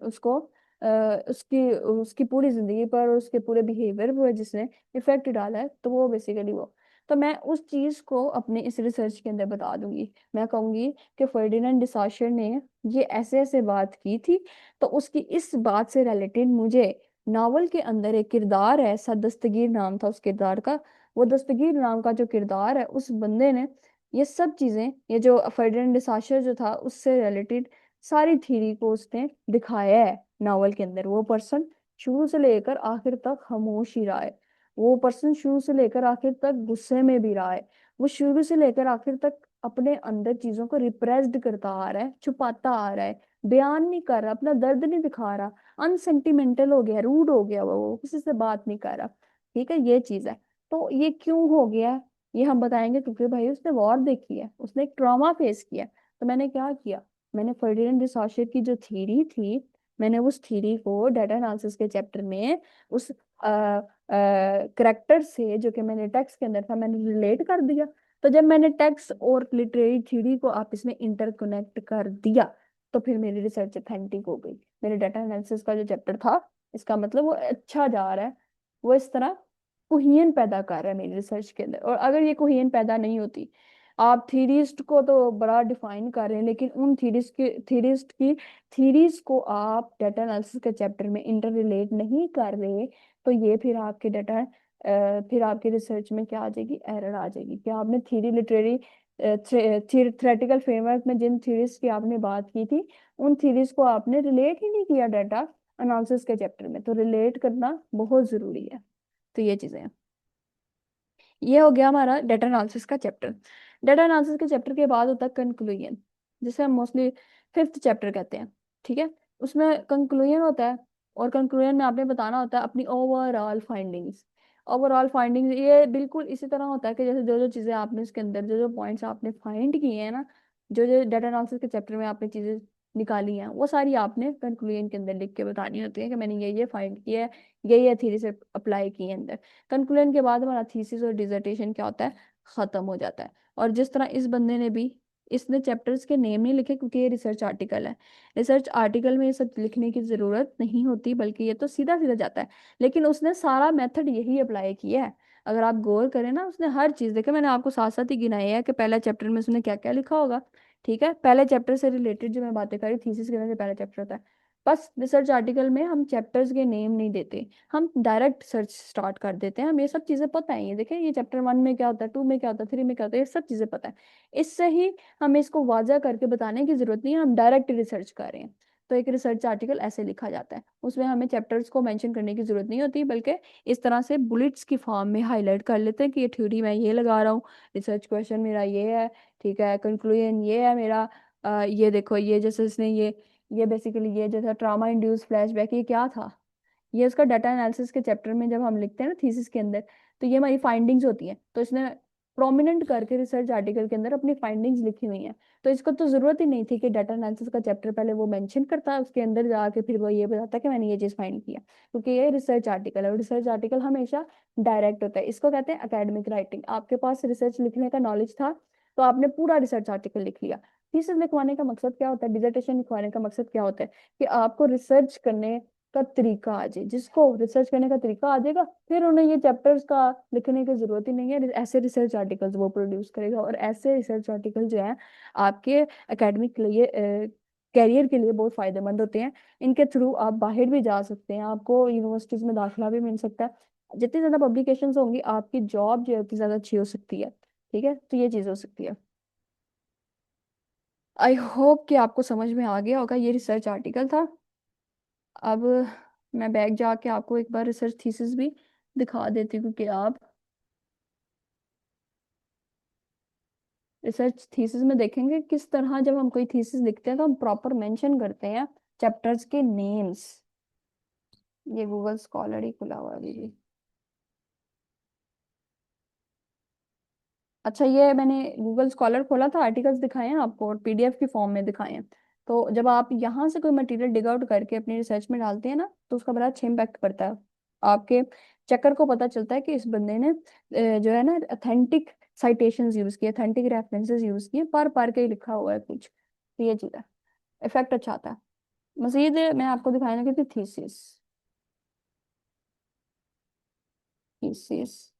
उसको अ, उसकी उसकी पूरी जिंदगी पर और उसके पूरे बिहेवियर पर जिसने इफेक्ट डाला है, तो वो बेसिकली वो। तो मैं उस चीज को अपने इस रिसर्च के अंदर बता दूंगी। मैं कहूंगी कि फर्डिनेंड डिसाशर ने ये ऐसे ऐसे बात की थी, तो उसकी इस बात से रिलेटेड मुझे नावल के अंदर एक किरदार है, ऐसा दस्तगीर नाम था उस किरदार का, वो दस्तगीर नाम का जो किरदार है, उस बंदे ने ये सब चीजें, ये जो फर्डिनेंड डिसाशर जो था उससे रिलेटेड सारी थ्योरी को उसने दिखाया है नावल के अंदर। वो पर्सन शुरू से लेकर आखिर तक खामोश ही रहा है, वो पर्सन शुरू से लेकर आखिर तक गुस्से में भी रहा है, वो शुरू से लेकर आखिर तक अपने अंदर चीजों को रिप्रेस्ड करता आ रहा है, छुपाता आ रहा है, बयान नहीं कर रहा, अपना दर्द नहीं दिखा रहा, अनसेंटिमेंटल हो गया, रूड हो गया, वो किसी से बात नहीं कर रहा। ठीक है, ये चीज है। तो ये क्यों हो गया है, ये हम बताएंगे, क्योंकि भाई उसने वॉर देखी है, उसने एक ट्रॉमा फेस किया। तो मैंने क्या किया, मैंने फर्डिनेंड डिसॉशर की जो थ्योरी थी, मैंने उस थ्योरी को डाटा एनालिसिस के चैप्टर में उस करेक्टर से, जो कि मैंने टेक्स्ट के अंदर था, मैंने रिलेट कर दिया। तो जब मैंने टेक्स्ट और लिटरेरी थ्योरी को आप इसमें इंटरकनेक्ट कर दिया, तो फिर मेरी रिसर्च ऑथेंटिक हो गई। मेरे डाटा एनालिसिस का जो चैप्टर था, इसका मतलब वो अच्छा जा रहा है, वो इस तरह कुहियन पैदा कर रहा है मेरी रिसर्च के अंदर। और अगर ये कुहियन पैदा नहीं होती, आप थीरिस्ट को तो बड़ा डिफाइन कर रहे हैं, लेकिन उन थीरिस्ट की थीरीज को आप डाटा एनालिसिस के चैप्टर में इंटर रिलेट नहीं कर रहे, तो ये फिर आपके डाटा, फिर आपकी रिसर्च में क्या आ जाएगी, एरर आ जाएगी कि आपने थ्योरी लिटरेरी थ्योरेटिकल फ्रेमवर्क में जिन थ्योरीज की आपने बात की थी, उन थ्योरीज को आपने रिलेट ही नहीं किया डाटा एनालिसिस के चैप्टर में। तो रिलेट करना बहुत जरूरी है। तो ये चीजें हैं। ये हो गया हमारा डेटा एनालिसिस का चैप्टर। डेटा एनालिसिस के चैप्टर के बाद होता है कंक्लूजन, जिसे हम मोस्टली फिफ्थ चैप्टर कहते हैं। ठीक है, उसमें कंक्लूजन होता है, और कंक्लूजन में आपने बताना होता है अपनी ओवरऑल फाइंडिंग्स। ओवरऑल फाइंडिंग्स ये बिल्कुल इसी तरह होता है कि जैसे जो जो चीज़ें आपने उसके अंदर, जो जो पॉइंट्स आपने फाइंड किए हैं ना, जो जो डेटा एनालिसिस के चैप्टर में आपने चीज़ें निकाली हैं, वो सारी आपने कंक्लूजन के अंदर लिख के बतानी होती है कि मैंने ये फाइंड किया है, ये थ्योरी से अप्लाई की है अंदर। कंक्लूजन के बाद हमारा थीसिस और डिसर्टेशन क्या होता है, खत्म हो जाता है। और जिस तरह इस बंदे ने भी, इसने चैप्टर्स के नेम नहीं लिखे क्योंकि ये रिसर्च आर्टिकल है। रिसर्च आर्टिकल में ये सब लिखने की जरूरत नहीं होती, बल्कि ये तो सीधा सीधा जाता है। लेकिन उसने सारा मेथड यही अप्लाई किया है। अगर आप गौर करें ना, उसने हर चीज देखे, मैंने आपको साथ साथ ही गिनाया है कि पहला चैप्टर में उसने क्या क्या लिखा होगा। ठीक है, पहले चैप्टर से रिलेटेड जो मैं बातें करी, थीसिस के से पहला चैप्टर होता है। बस रिसर्च आर्टिकल में हम चैप्टर्स के नेम नहीं देते, हम डायरेक्ट सर्च स्टार्ट कर देते हैं। हम ये सब चीजें पता है, ये देखें ये चैप्टर 1 में क्या होता है, 2 में क्या होता है, 3 में क्या होता है, ये सब चीजें पता है। इससे ही हमें इसको वाजा करके बताने की जरूरत नहीं है, हम डायरेक्ट रिसर्च कर रहे हैं। तो एक रिसर्च आर्टिकल ऐसे लिखा जाता है, उसमें हमें चैप्टर्स को मेंशन करने की जरूरत नहीं होती, बल्कि इस तरह से बुलेट्स की फॉर्म में हाईलाइट कर लेते हैं कि ये थ्योरी मैं ये लगा रहा हूँ, रिसर्च क्वेश्चन मेरा ये है, ठीक है, कंक्लूजन ये है मेरा। ये देखो, ये जैसे इसने ये बेसिकली ये जैसा ट्रामा इंड्यूस फ्लैशबैक, ये क्या था, ये उसका डाटा एनालिसिस के चैप्टर में जब हम लिखते हैं ना थीसिस के अंदर, तो ये हमारी फाइंडिंग्स होती हैं। तो इसने प्रोमिनेंट करके रिसर्च आर्टिकल के अंदर अपनी फाइंडिंग्स लिखी हुई हैं। तो इसको तो जरूरत ही नहीं थी कि डाटा एनालिसिस का चैप्टर पहले वो मेंशन करता, उसके अंदर जाके फिर वो ये बताता कि मैंने ये चीज फाइंड किया, क्योंकि ये रिसर्च आर्टिकल है, और रिसर्च आर्टिकल हमेशा डायरेक्ट होता है। इसको कहते हैं एकेडमिक राइटिंग। आपके पास रिसर्च लिखने का नॉलेज था, तो आपने पूरा रिसर्च आर्टिकल लिख लिया। थीसिस लिखवाने का मकसद क्या होता है, डिसर्टेशन लिखवाने का मकसद क्या होता है, कि आपको रिसर्च करने का तरीका आ जाए। जिसको रिसर्च करने का तरीका आ जाएगा, फिर उन्हें ये चैप्टर्स का लिखने की जरूरत ही नहीं है, ऐसे रिसर्च आर्टिकल्स वो प्रोड्यूस करेगा। और ऐसे रिसर्च आर्टिकल जो है आपके एकेडमिक के लिए, कैरियर के लिए बहुत फायदेमंद होते हैं। इनके थ्रू आप बाहर भी जा सकते हैं, आपको यूनिवर्सिटीज में दाखिला भी मिल सकता है। जितनी ज्यादा पब्लिकेशंस होंगी, आपकी जॉब जो है उतनी ज्यादा अच्छी हो सकती है। ठीक है, तो ये चीज हो सकती है। आई होप कि आपको समझ में आ गया होगा, ये रिसर्च आर्टिकल था। अब मैं बैग जाके आपको एक बार रिसर्च थीसिस भी दिखा देती हूँ कि आप रिसर्च थीसिस में देखेंगे किस तरह जब हम कोई थीसिस लिखते हैं तो हम प्रॉपर मेंशन करते हैं चैप्टर्स के नेम्स। ये गूगल स्कॉलर ही खुला हुआ है अभी भी। अच्छा, ये मैंने गूगल स्कॉलर खोला था, आर्टिकल्स दिखाए हैं आपको और पीडीएफ की फॉर्म में दिखाए हैं। तो जब आप यहाँ से कोई मटेरियल डिग आउट करके अपनी रिसर्च में डालते हैं ना, तो उसका बड़ा अच्छा इम्पैक्ट पड़ता है। आपके चेकर को पता चलता है कि इस बंदे ने जो है ना अथेंटिक साइटेशंस यूज किए, अथेंटिक रेफरेंसेस यूज किए, पढ़ के ही लिखा हुआ है कुछ। तो ये चीज़ है, इफेक्ट अच्छा आता है। मजीद मैं आपको दिखाने लगी थी थीसिस। थीसिस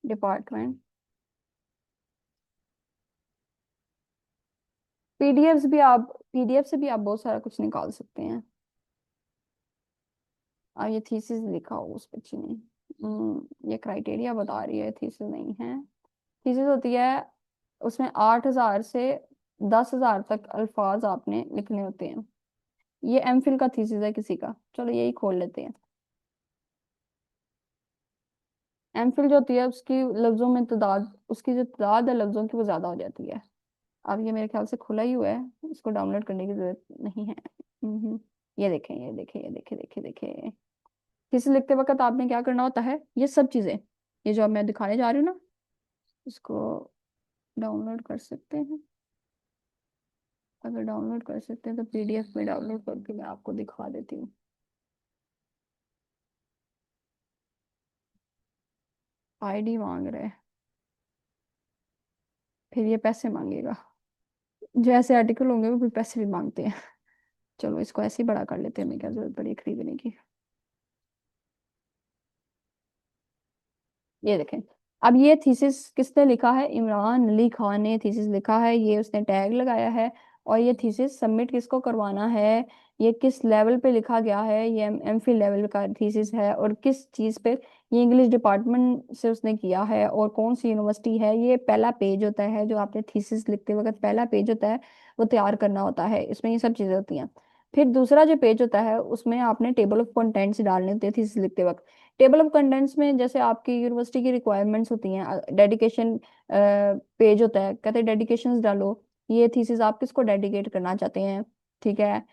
डिपार्टमेंट, पीडीएफ से भी आप बहुत सारा कुछ निकाल सकते हैं। और ये थीसिस लिखा हो उस बच्ची ने। ये क्राइटेरिया बता रही है, थीसिस नहीं है। थीसिस होती है, उसमें 8,000 से 10,000 तक अल्फाज आपने लिखने होते हैं। ये एमफिल का थीसिस है किसी का, चलो यही खोल लेते हैं। एमफिल जो होती है उसकी लफ्जों में तादाद, उसकी जो तादाद है लफ्जों की वो ज्यादा हो जाती है। अब ये मेरे ख्याल से खुला ही हुआ है, इसको डाउनलोड करने की जरूरत नहीं है। ये देखें, ये देखें, ये देखें, देखें, देखें। थीसिस लिखते वक्त आपने क्या करना होता है, ये सब चीजें, ये जो अब मैं दिखाने जा रही हूँ ना, इसको डाउनलोड कर सकते हैं। अगर डाउनलोड कर सकते हैं तो पीडीएफ में डाउनलोड करके मैं आपको दिखा देती हूँ। आईडी मांग रहा है, फिर ये पैसे मांगेगा। जो ऐसे आर्टिकल होंगे वो फिर पैसे भी मांगते हैं। चलो इसको ऐसे ही बड़ा कर लेते हैं, हमें क्या जरूरत पड़ी खरीदने की। ये देखें, अब ये थीसिस किसने लिखा है, इमरान अली खान ने थीसिस लिखा है, ये उसने टैग लगाया है। और ये थीसिस सबमिट किसको करवाना है, ये किस लेवल पे लिखा गया है, ये एमफिल लेवल का थीसिस है, और किस चीज़ पे ये इंग्लिश डिपार्टमेंट से उसने किया है, और कौन सी यूनिवर्सिटी है। ये पहला पेज होता है जो आपने थीसिस लिखते वक्त पहला पेज होता है, वो तैयार करना होता है। इसमें ये सब चीज़ें होती हैं। फिर दूसरा जो पेज होता है उसमें आपने टेबल ऑफ कंटेंट्स डालने होते हैं थीसिस लिखते वक्त। टेबल ऑफ कंटेंट्स में जैसे आपकी यूनिवर्सिटी की रिक्वायरमेंट्स होती हैं, डेडिकेशन पेज होता है, कहते हैं डेडिकेशंस डालो, ये थीसिस आप किसको डेडिकेट करना चाहते हैं। ठीक है।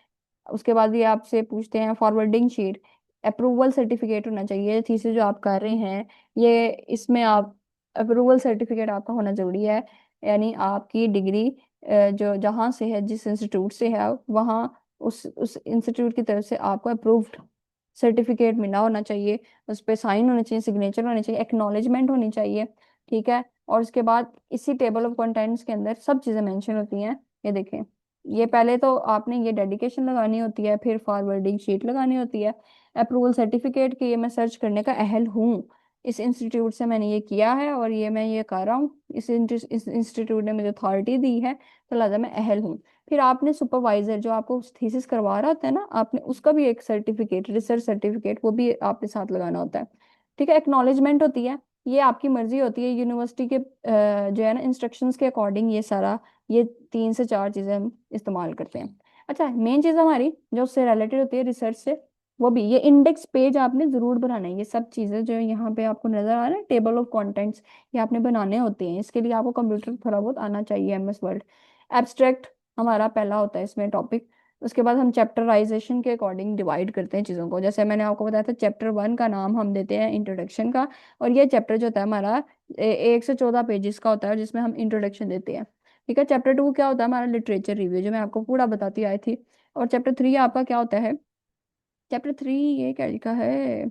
उसके बाद ये आपसे पूछते हैं फॉरवर्डिंग शीट, अप्रूवल सर्टिफिकेट होना चाहिए थीसिस जो आप कर रहे हैं, ये इसमें आप अप्रूवल सर्टिफिकेट आपका होना जरूरी है। यानी आपकी डिग्री जो जहाँ से है, जिस इंस्टीट्यूट से है, वहाँ उस इंस्टीट्यूट की तरफ से आपको अप्रूव्ड सर्टिफिकेट मिला होना चाहिए। उस पे साइन होने चाहिए, सिग्नेचर होने चाहिए, एक्नॉलेजमेंट होनी चाहिए। ठीक है। और उसके बाद इसी टेबल ऑफ कंटेंट्स के अंदर सब चीज़ें मेंशन होती हैं। ये देखें, ये पहले तो आपने ये डेडिकेशन लगानी होती है, फिर फॉरवर्डिंग शीट लगानी होती है, अप्रूवल सर्टिफिकेट कि ये मैं सर्च करने का अहल हूँ, इस इंस्टीट्यूट से मैंने ये किया है और ये मैं ये कर रहा हूँ, इस इंस्टीट्यूट ने मुझे अथॉरिटी दी है, तो लिहाजा मैं अहल हूँ। फिर आपने सुपरवाइजर जो आपको थीसिस करवा रहा होता है ना, आपने उसका भी एक सर्टिफिकेट, रिसर्च सर्टिफिकेट, वो भी आपके साथ लगाना होता है। ठीक है। एक्नॉलेजमेंट होती है, ये आपकी मर्जी होती है यूनिवर्सिटी के जो है ना इंस्ट्रक्शंस के अकॉर्डिंग, ये सारा, ये 3 से 4 चीजें हम इस्तेमाल करते हैं। अच्छा, मेन चीज हमारी जो उससे रिलेटेड होती है रिसर्च से, वो भी ये इंडेक्स पेज आपने जरूर बनाना है। ये सब चीजें जो यहाँ पे आपको नजर आ रहा है टेबल ऑफ कंटेंट्स, ये आपने बनाने होते हैं। इसके लिए आपको कंप्यूटर थोड़ा बहुत आना चाहिए, एमएस वर्ड। एब्स्ट्रैक्ट हमारा पहला होता है इसमें टॉपिक। उसके बाद हम चैप्टराइजेशन के अकॉर्डिंग डिवाइड करते हैं चीज़ों को। जैसे मैंने आपको बताया था, चैप्टर 1 का नाम हम देते हैं इंट्रोडक्शन का, और ये चैप्टर जो होता है हमारा 1 से 14 पेजेस का होता है, जिसमें हम इंट्रोडक्शन देते हैं। ठीक है। चैप्टर 2 क्या होता है हमारा, लिटरेचर रिव्यू, जो मैं आपको पूरा बताती आई थी। और चैप्टर 3 आपका क्या होता है, चैप्टर 3 ये क्या लिखा है,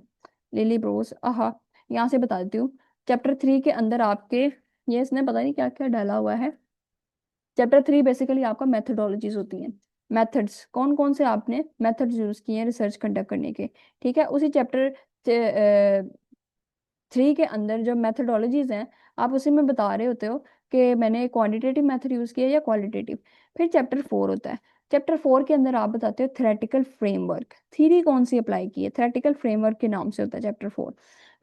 लिली ब्रोस, आहा, यहाँ से बता देती हूँ। चैप्टर 3 के अंदर आपके, ये इसने पता नहीं क्या क्या डाला हुआ है। चैप्टर 3 बेसिकली आपका मेथडोलॉजीज होती हैं, मेथड्स, कौन कौन से आपने मेथड्स यूज किए हैं रिसर्च कंडक्ट करने के। ठीक है। उसी चैप्टर 3 के अंदर जो मेथडोलॉजीज हैं, आप उसी में बता रहे होते हो कि मैंने क्वांटिटेटिव मेथड यूज किया या क्वालिटेटिव। फिर चैप्टर 4 होता है, चैप्टर 4 के अंदर आप बताते हो थ्योरेटिकल फ्रेमवर्क, थ्योरी कौन सी अप्लाई की है, थ्योरेटिकल फ्रेमवर्क के नाम से होता है चैप्टर 4।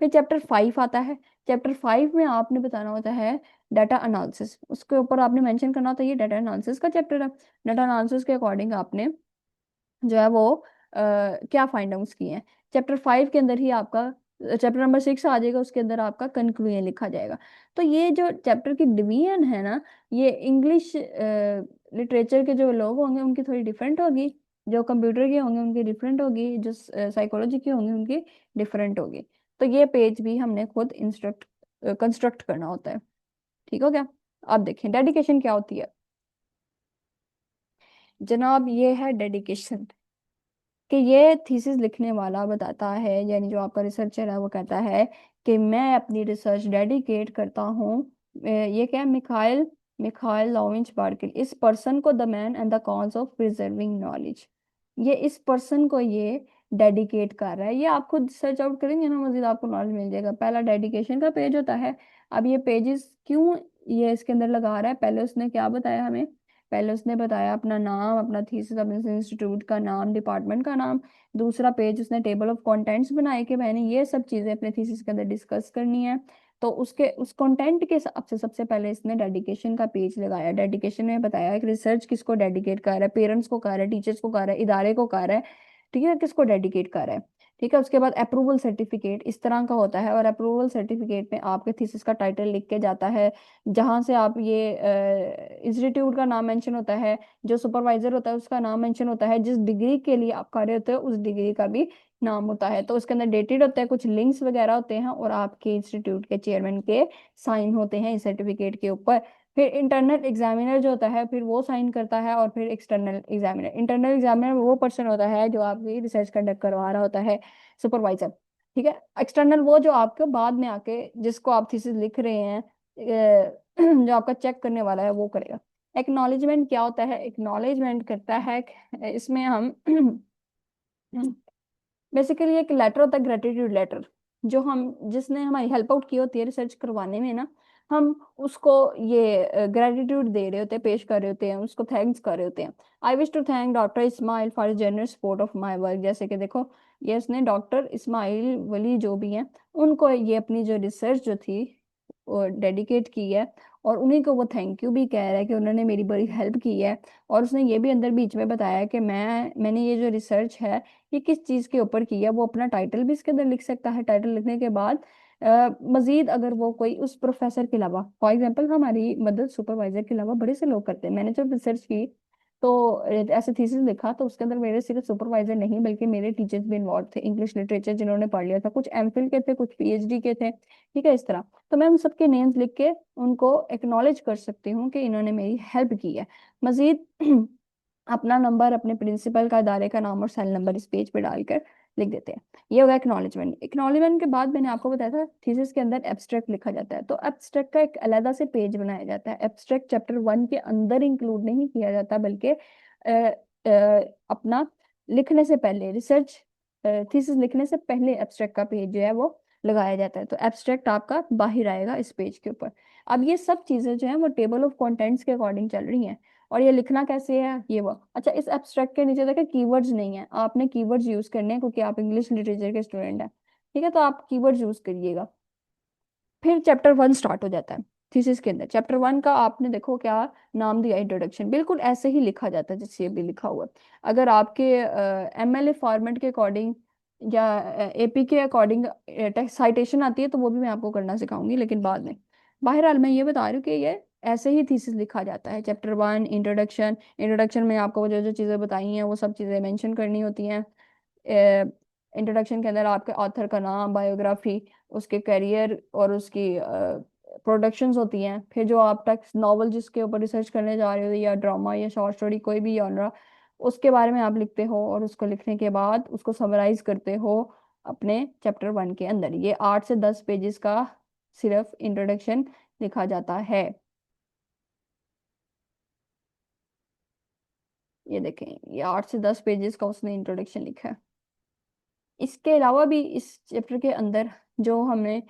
फिर चैप्टर 5 आता है, चैप्टर 5 में आपने बताना होता है डाटा एनालिसिस, उसके ऊपर आपने मेंशन करना होता है ये डाटा एनालिसिस का चैप्टर है। डाटा एनालिसिस के अकॉर्डिंग आपने जो है वो क्या फाइंड आउट्स किए हैं। चैप्टर 5 के अंदर ही आपका चैप्टर नंबर 6 आ जाएगा, उसके अंदर आपका कंक्लूजन लिखा जाएगा। तो ये जो चैप्टर की डिवीजन है ना, ये इंग्लिश लिटरेचर के जो लोग होंगे उनकी थोड़ी डिफरेंट होगी, जो कंप्यूटर के होंगे उनकी डिफरेंट होगी, जो साइकोलॉजी के होंगे उनकी डिफरेंट होगी। तो ये पेज भी हमने खुद कंस्ट्रक्ट करना होता है। ठीक हो गया। अब देखें डेडिकेशन क्या होती है। जनाब, ये है डेडिकेशन, कि ये थीसिस लिखने वाला बताता है, यानी जो आपका रिसर्चर है वो कहता है कि मैं अपनी रिसर्च डेडिकेट करता हूँ। ये क्या है, मिखाइल मिखाइल लॉविंच बार्किल, इस पर्सन को, the man and the cause of preserving knowledge, ये इस पर्सन को ये डेडिकेट कर रहा है। ये आप खुद सर्च आउट करेंगे ना, मजीद आपको नॉलेज मिल जाएगा। पहला डेडिकेशन का पेज होता है। अब ये पेजेस क्यों ये इसके अंदर लगा रहा है, पहले उसने क्या बताया हमें, पहले उसने बताया अपना नाम, अपना थीसिस, अपने इंस्टीट्यूट का नाम, डिपार्टमेंट का नाम। दूसरा पेज उसने टेबल ऑफ कंटेंट्स बनाए कि मैंने ये सब चीजें अपने थीसिस के अंदर डिस्कस करनी है। तो उसके उस कंटेंट के हिसाब से सबसे पहले इसने डेडिकेशन का पेज लगाया। डेडिकेशन में बताया कि रिसर्च किसको डेडिकेट कर रहा है, पेरेंट्स को कर रहा है, टीचर्स को कर रहा है, इदारे को कर रहा है। ठीक है, किसको डेडिकेट कर रहा है। ठीक है। उसके बाद अप्रूवल सर्टिफिकेट इस तरह का होता है, और अप्रूवल सर्टिफिकेट में आपके थीसिस का टाइटल लिख के जाता है, जहां से आप ये इंस्टीट्यूट का नाम मेंशन होता है, जो सुपरवाइजर होता है उसका नाम मेंशन होता है, जिस डिग्री के लिए आप कर रहे होते हो उस डिग्री का भी नाम होता है। तो उसके अंदर डेटेड होता है, कुछ लिंक्स वगैरह होते हैं, और आपके इंस्टीट्यूट के चेयरमैन के साइन होते हैं इस सर्टिफिकेट के ऊपर। फिर इंटरनल एग्जामिनर जो होता है, फिर वो साइन करता है, और फिर एक्सटर्नल एग्जामिनर, इंटरनल एग्जामिनर वो पर्सन होता है जो आपकी रिसर्च कंडक्ट करवा रहा होता है, सुपरवाइजर। ठीक है। एक्सटर्नल वो जो आपके बाद में आके, जिसको आप थीसिस लिख रहे हैं, जो आपका चेक करने वाला है वो करेगा। एक्नॉलेजमेंट क्या होता है, एक्नॉलेजमेंट करता है, इसमें हम बेसिकली एक लेटर होता है, ग्रेटिट्यूड लेटर, जो हम, जिसने हमारी हेल्प आउट की होती है रिसर्च करवाने में ना, हम उसको ये ग्रेटिट्यूड दे रहे होते हैं, पेश कर रहे होते हैं, उसको थैंक्स कर रहे होते हैं। I wish to thank doctor Ismail for generous support of my work. जैसे कि देखो, ये इसने डॉक्टर इस्माइल वली जो भी हैं, उनको ये अपनी जो रिसर्च जो थी वो डेडिकेट की है, और उन्हीं को वो थैंक यू भी कह रहा है कि उन्होंने मेरी बड़ी हेल्प की है। और उसने ये भी अंदर बीच में बताया कि मैंने ये जो रिसर्च है ये किस चीज़ के ऊपर की है। वो अपना टाइटल भी इसके अंदर लिख सकता है। टाइटल लिखने के बाद मजीद अगर वो कोई उस प्रोफेसर के अलावा, फॉर एग्जांपल हमारी मदद सुपरवाइजर के अलावा बड़े से लोग करते हैं। मैंने जब रिसर्च की तो ऐसे थीसिस लिखा, तो उसके अंदर मेरे सिर्फ सुपरवाइजर नहीं बल्कि मेरे टीचर्स भी इन्वॉल्व थे, इंग्लिश लिटरेचर जिन्होंने पढ़ लिया था, कुछ एमफिल के थे, कुछ पीएचडी के थे, ठीक है, इस तरह। तो मैं उन सबके नेम्स लिख के उनको एक्नॉलेज कर सकती हूँ कि इन्होंने मेरी हेल्प की है। मजीद अपना नंबर, अपने प्रिंसिपल का, इदारे का नाम और सेल नंबर इस पेज पे डालकर लिख देते हैं। ये होगा एक्नॉलेजमेंट। एक्नॉलेजमेंट के बाद मैंने आपको बताया था थीसिस के अंदर एब्स्ट्रैक्ट लिखा जाता है। तो एब्स्ट्रैक्ट का एक अलग से पेज बनाया जाता है। एब्स्ट्रैक्ट चैप्टर 1 के अंदर इंक्लूड नहीं किया जाता, बल्कि अपना लिखने से पहले, रिसर्च थीसिस लिखने से पहले एब्स्ट्रैक्ट का पेज जो है वो लगाया जाता है। तो एब्स्ट्रैक्ट आपका बाहर आएगा इस पेज के ऊपर। अब ये सब चीजें जो है वो टेबल ऑफ कंटेंट्स के अकॉर्डिंग चल रही हैं। और ये लिखना कैसे है ये वो, अच्छा, इस एब्स्ट्रैक्ट के नीचे देखा कीवर्ड्स नहीं है, आपने कीवर्ड्स यूज करने हैं क्योंकि आप इंग्लिश लिटरेचर के स्टूडेंट हैं, ठीक है, तो आप कीवर्ड्स यूज करिएगा। फिर चैप्टर 1 स्टार्ट हो जाता है। थीसिस के अंदर चैप्टर 1 का आपने देखो क्या नाम दिया, इंट्रोडक्शन, बिल्कुल ऐसे ही लिखा जाता है जैसे ये भी लिखा हुआ है। अगर आपके एमएलए फॉर्मेट के अकॉर्डिंग या एपी के अकॉर्डिंग साइटेशन आती है तो वो भी मैं आपको करना सिखाऊंगी, लेकिन बाद में। बहरहाल मैं ये बता रही हूँ कि ये ऐसे ही थीसिस लिखा जाता है। चैप्टर 1 इंट्रोडक्शन, इंट्रोडक्शन में आपको जो जो चीज़ें बताई हैं वो सब चीज़ें मेंशन करनी होती हैं। इंट्रोडक्शन के अंदर आपके ऑथर का नाम, बायोग्राफी, उसके करियर और उसकी प्रोडक्शंस होती हैं। फिर जो आप टेक्स्ट नॉवल जिसके ऊपर रिसर्च करने जा रहे हो, या ड्रामा या शॉर्ट स्टोरी, कोई भी जॉनरा, उसके बारे में आप लिखते हो, और उसको लिखने के बाद उसको समराइज करते हो अपने चैप्टर 1 के अंदर। ये 8 से 10 पेजेस का सिर्फ इंट्रोडक्शन लिखा जाता है। ये देखें, ये 8 से 10 पेजेस का उसने इंट्रोडक्शन लिखा है। इसके अलावा भी इस चैप्टर के अंदर जो हमें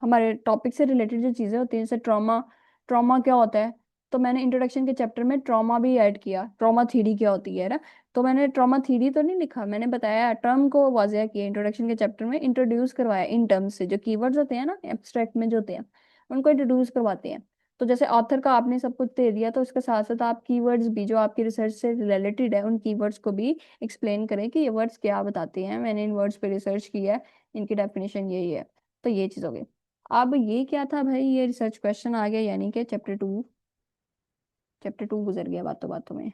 हमारे टॉपिक से रिलेटेड जो चीज़ें होती हैं, जैसे ट्रॉमा, ट्रॉमा क्या होता है, तो मैंने इंट्रोडक्शन के चैप्टर में ट्रॉमा भी ऐड किया। ट्रॉमा थ्योरी क्या होती है ना, तो मैंने ट्रॉमा थ्योरी तो नहीं लिखा, मैंने बताया, टर्म को वाज़ेह किया इंट्रोडक्शन के चैप्टर में, इंट्रोड्यूस करवाया इन टर्म्स से। जो कीवर्ड्स होते हैं ना एब्स्ट्रैक्ट में जो होते हैं, उनको इंट्रोड्यूस करवाते हैं। तो जैसे ऑथर का आपने सब कुछ दे दिया, तो उसके साथ साथ आप कीवर्ड्स भी जो आपकी रिसर्च से रिलेटेड है, उन कीवर्ड्स को भी एक्सप्लेन करें कि ये वर्ड्स क्या बताते हैं, मैंने इन वर्ड्स पे रिसर्च किया है, इनकी डेफिनेशन यही है। तो ये चीज़ हो गई। अब ये क्या था भाई, ये रिसर्च क्वेश्चन आ गया, यानी कि चैप्टर 2 गुजर गया बातों बातों में।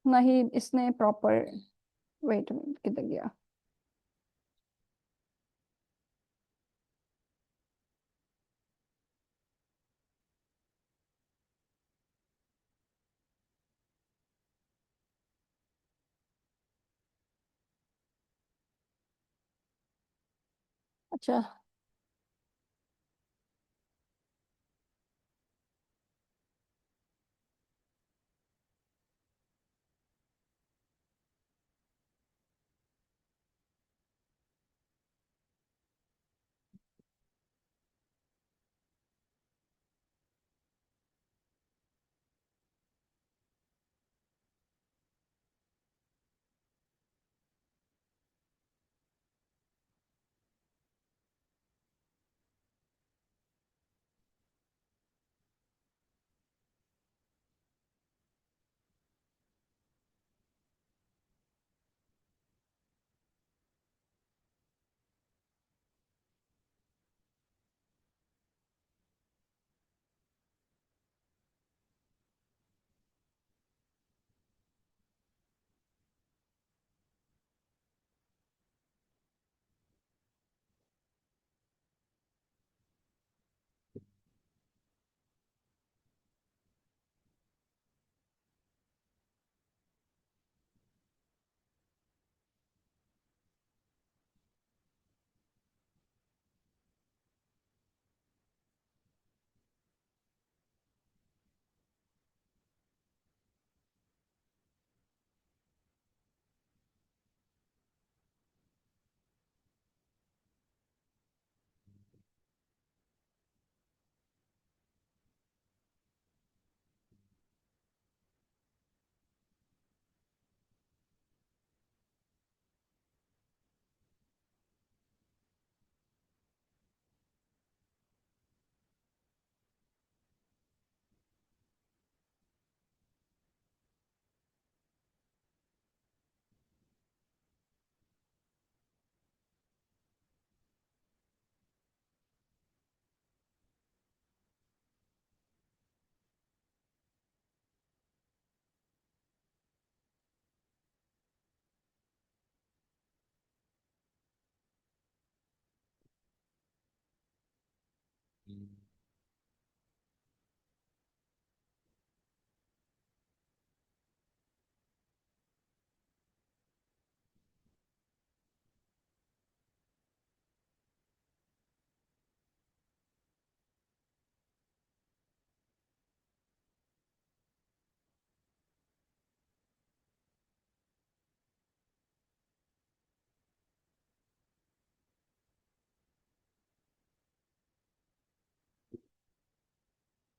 नहीं इसने प्रॉपर, वेट मिनट किधर गया। अच्छा,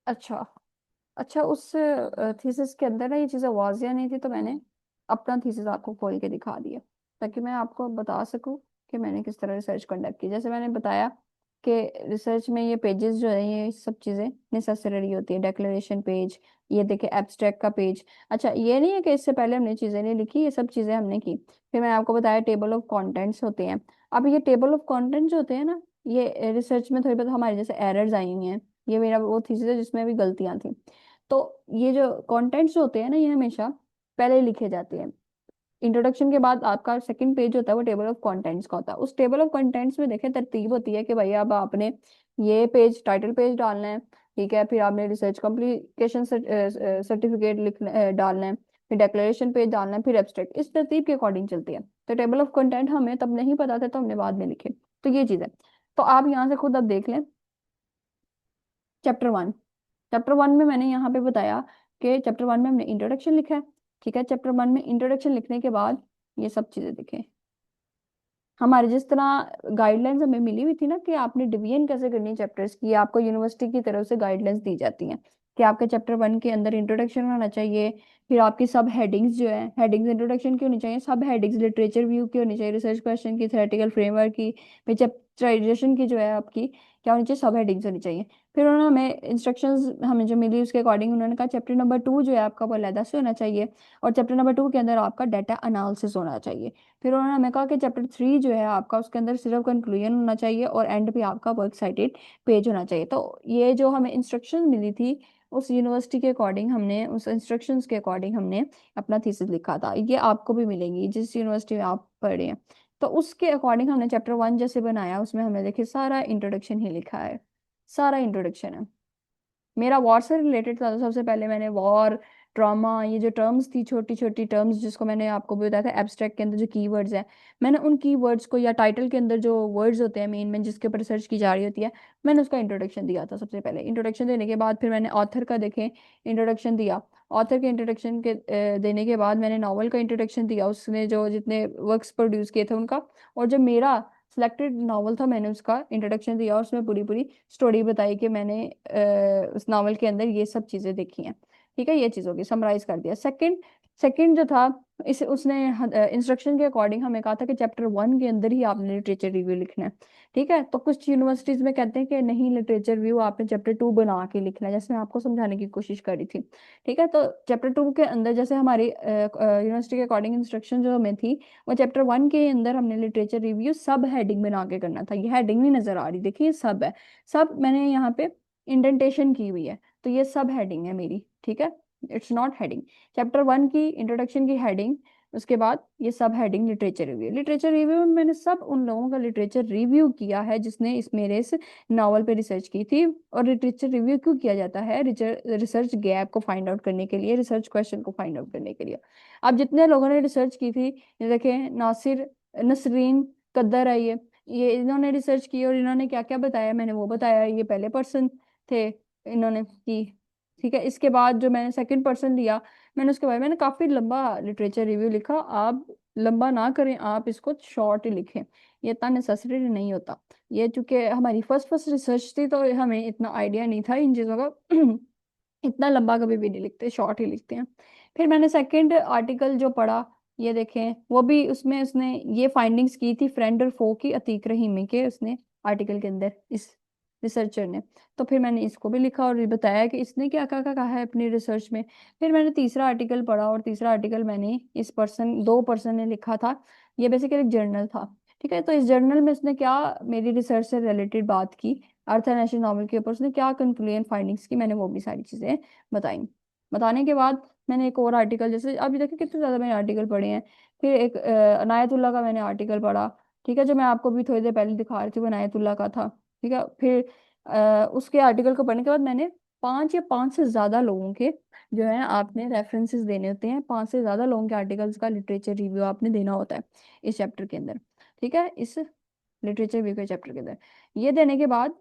अच्छा। अच्छा, उस थीसिस के अंदर ना ये चीज़ें वाजिया नहीं थी, तो मैंने अपना थीसिस आपको खोल के दिखा दिया, ताकि मैं आपको बता सकूं कि मैंने किस तरह रिसर्च कंडक्ट की। जैसे मैंने बताया कि रिसर्च में ये पेजेस जो है, ये सब चीज़ें नेसेसरी होती है। डिक्लेरेशन पेज, ये देखिए एब्स्ट्रैक्ट का पेज। अच्छा, ये नहीं है कि इससे पहले हमने चीज़ें नहीं लिखी, ये सब चीज़ें हमने की। फिर मैंने आपको बताया टेबल ऑफ कंटेंट्स होते हैं। अब ये टेबल ऑफ कंटेंट्स जो होते हैं ना, ये रिसर्च में थोड़ी बहुत हमारे जैसे एरर्स आई हुई हैं। ये मेरा वो थीसिस है जिसमें भी गलतियां थी। तो ये जो कंटेंट्स होते हैं ना, ये हमेशा पहले लिखे जाते हैं। इंट्रोडक्शन के बाद आपका सेकंड पेज होता है वो टेबल ऑफ कंटेंट्स का होता है। उस टेबल ऑफ कंटेंट्स में देखें तरतीब होती है कि भाई अब आपने ये पेज टाइटल पेज डालना है, ठीक है, फिर आपने रिसर्च कम्प्लीकेशन सर्टिफिकेट लिखना डालना है, फिर डिक्लेरेशन पेज डालना है, फिर एब्स्ट्रैक्ट। इस तरतीब के अकॉर्डिंग चलती है। तो टेबल ऑफ कंटेंट हमें तब नहीं पता था, तो हमने बाद में लिखे। तो ये चीज़ है। तो आप यहाँ से खुद अब देख लें। चैप्टर 1, चैप्टर 1 में मैंने यहाँ पे बताया कि चैप्टर 1 में हमने इंट्रोडक्शन लिखा है। ठीक है, चैप्टर 1 में इंट्रोडक्शन लिखने के बाद ये सब चीजें देखें। हमारे जिस तरह गाइडलाइंस हमें मिली हुई थी ना कि आपने डिवीजन कैसे करनी है चैप्टर्स की, आपको यूनिवर्सिटी की तरफ से गाइडलाइंस दी जाती हैं कि आपके चैप्टर 1 के अंदर इंट्रोडक्शन होना चाहिए। फिर आपकी सब हेडिंग्स जो है, हेडिंग्स इंट्रोडक्शन की होनी चाहिए, सब हेडिंग्स लिटरेचर व्यू की होनी चाहिए, रिसर्च क्वेश्चन की, थ्योरेटिकल फ्रेमवर्क की, फिर चैप्टराइजेशन की जो है आपकी क्या होनी चाहिए, सब हेडिंग्स होनी चाहिए। फिर उन्होंने हमें इंस्ट्रक्शंस हमें जो मिली उसके अकॉर्डिंग उन्होंने कहा चैप्टर नंबर 2 जो है आपका वो अलहदा से होना चाहिए, और चैप्टर नंबर 2 के अंदर आपका डाटा एनालिसिस होना चाहिए। फिर उन्होंने हमें कहा कि चैप्टर 3 जो है आपका उसके अंदर सिर्फ कंक्लूजन होना चाहिए और एंड पे आपका वर्क साइटेड पेज होना चाहिए। तो ये जो हमें इंस्ट्रक्शन मिली थी उस यूनिवर्सिटी के अकॉर्डिंग हमने, उस इंस्ट्रक्शंस के अकॉर्डिंग हमने अपना थीसिस लिखा था। ये आपको भी मिलेंगी जिस यूनिवर्सिटी में आप पढ़े हैं। तो उसके अकॉर्डिंग हमने चैप्टर 1 जैसे बनाया, उसमें हमने देखिए सारा इंट्रोडक्शन ही लिखा है, सारा इंट्रोडक्शन है। मेरा वॉर से रिलेटेड था, तो सबसे पहले मैंने वॉर, ट्रॉमा, ये जो टर्म्स थी, छोटी छोटी टर्म्स जिसको मैंने आपको भी बताया था एब्स्ट्रैक्ट के अंदर जो कीवर्ड्स हैं, मैंने उन कीवर्ड्स को, या टाइटल के अंदर जो वर्ड्स होते हैं मेन में जिसके ऊपर रिसर्च की जा रही होती है, मैंने उसका इंट्रोडक्शन दिया था सबसे पहले। इंट्रोडक्शन देने के बाद फिर मैंने ऑथर का देखें इंट्रोडक्शन दिया। ऑथर के इंट्रोडक्शन के देने के बाद मैंने नॉवल का इंट्रोडक्शन दिया, उसने जो जितने वर्क्स प्रोड्यूस किए थे उनका। और जो मेरा सिलेक्टेड नावल था मैंने उसका इंट्रोडक्शन दिया, और उसमें पूरी पूरी स्टोरी बताई कि मैंने उस नावल के अंदर ये सब चीजें देखी हैं। ठीक है, ये चीज होगी, समराइज कर दिया। सेकंड, सेकंड जो था, इस उसने इंस्ट्रक्शन के अकॉर्डिंग हमें कहा था कि चैप्टर 1 के अंदर ही आपने लिटरेचर रिव्यू लिखना है। ठीक है, तो कुछ यूनिवर्सिटीज में कहते हैं कि नहीं, लिटरेचर रिव्यू आपने चैप्टर 2 बना के लिखना है, जैसे मैं आपको समझाने की कोशिश कर रही थी। ठीक है, तो चैप्टर 2 के अंदर जैसे हमारी यूनिवर्सिटी के अकॉर्डिंग इंस्ट्रक्शन जो हमें थी, वो चैप्टर 1 के अंदर हमने लिटरेचर रिव्यू सब हेडिंग बना के करना था। ये हेडिंग नहीं नजर आ रही, देखिए ये सब है, सब मैंने यहाँ पे इंडेंटेशन की हुई है, तो ये सब हेडिंग है मेरी। ठीक है, इट्स नॉट हेडिंग। चैप्टर 1 की इंट्रोडक्शन की हेडिंग, उसके बाद ये सब heading literature review. Literature review में मैंने सब उन लोगों का लिटरेचर रिव्यू किया है जिसने इस मेरे इस नावल पे रिसर्च की थी। और लिटरेचर रिव्यू क्यों किया जाता है? रिसर्च गैप को फाइंड आउट करने के लिए, रिसर्च क्वेश्चन को फाइंड आउट करने के लिए। अब जितने लोगों ने रिसर्च की थी, ये देखें, नासिर, नसरीन, कद्दर है, ये इन्होंने रिसर्च की, और इन्होंने क्या क्या बताया मैंने वो बताया, ये पहले पर्सन थे इन्होंने की। ठीक है, इसके बाद जो मैंने सेकंड पर्सन लिया, मैंने उसके बाद मैंने काफी लंबा लिटरेचर रिव्यू लिखा। आप लंबा ना करें, आप इसको शॉर्ट ही लिखें, ये इतना नेसेसरी नहीं होता। ये चूंकि हमारी फर्स्ट फर्स्ट रिसर्च थी, तो हमें इतना आइडिया नहीं था इन चीज़ों का। इतना लंबा कभी भी नहीं लिखते, शॉर्ट ही लिखते हैं। फिर मैंने सेकंड आर्टिकल जो पढ़ा, ये देखें, वो भी उसमें उसने ये फाइंडिंग्स की थी फ्रेंड और फो की, अतीक रहीमी के उसने आर्टिकल के अंदर, इस रिसर्चर ने। तो फिर मैंने इसको भी लिखा और ये बताया कि इसने क्या क्या क्या कहा है अपनी रिसर्च में। फिर मैंने तीसरा आर्टिकल पढ़ा, और तीसरा आर्टिकल मैंने इस पर्सन, दो पर्सन ने लिखा था। ये बेसिकली एक जर्नल था। ठीक है, तो इस जर्नल में उसने क्या मेरी रिसर्च से रिलेटेड बात की, आर्थर एशे नॉवल के ऊपर उसने क्या कंक्लूजन फाइंडिंग्स की, मैंने वो भी सारी चीजें बताई। बताने के बाद मैंने एक और आर्टिकल, जैसे अभी देखिए कितने ज्यादा मैंने आर्टिकल पढ़े हैं। फिर एक अनायतुल्लाह का मैंने आर्टिकल पढ़ा। ठीक है, जो मैं आपको भी थोड़ी देर पहले दिखा रही थी वो अनायतुल्लाह का था। ठीक है, फिर उसके आर्टिकल को पढ़ने के बाद मैंने 5 या 5 से ज्यादा लोगों के जो है आपने रेफरेंसेस देने होते हैं, 5 से ज्यादा लोगों के आर्टिकल्स का लिटरेचर रिव्यू आपने देना होता है इस चैप्टर के अंदर। ठीक है, इस लिटरेचर रिव्यू के चैप्टर के अंदर ये देने के बाद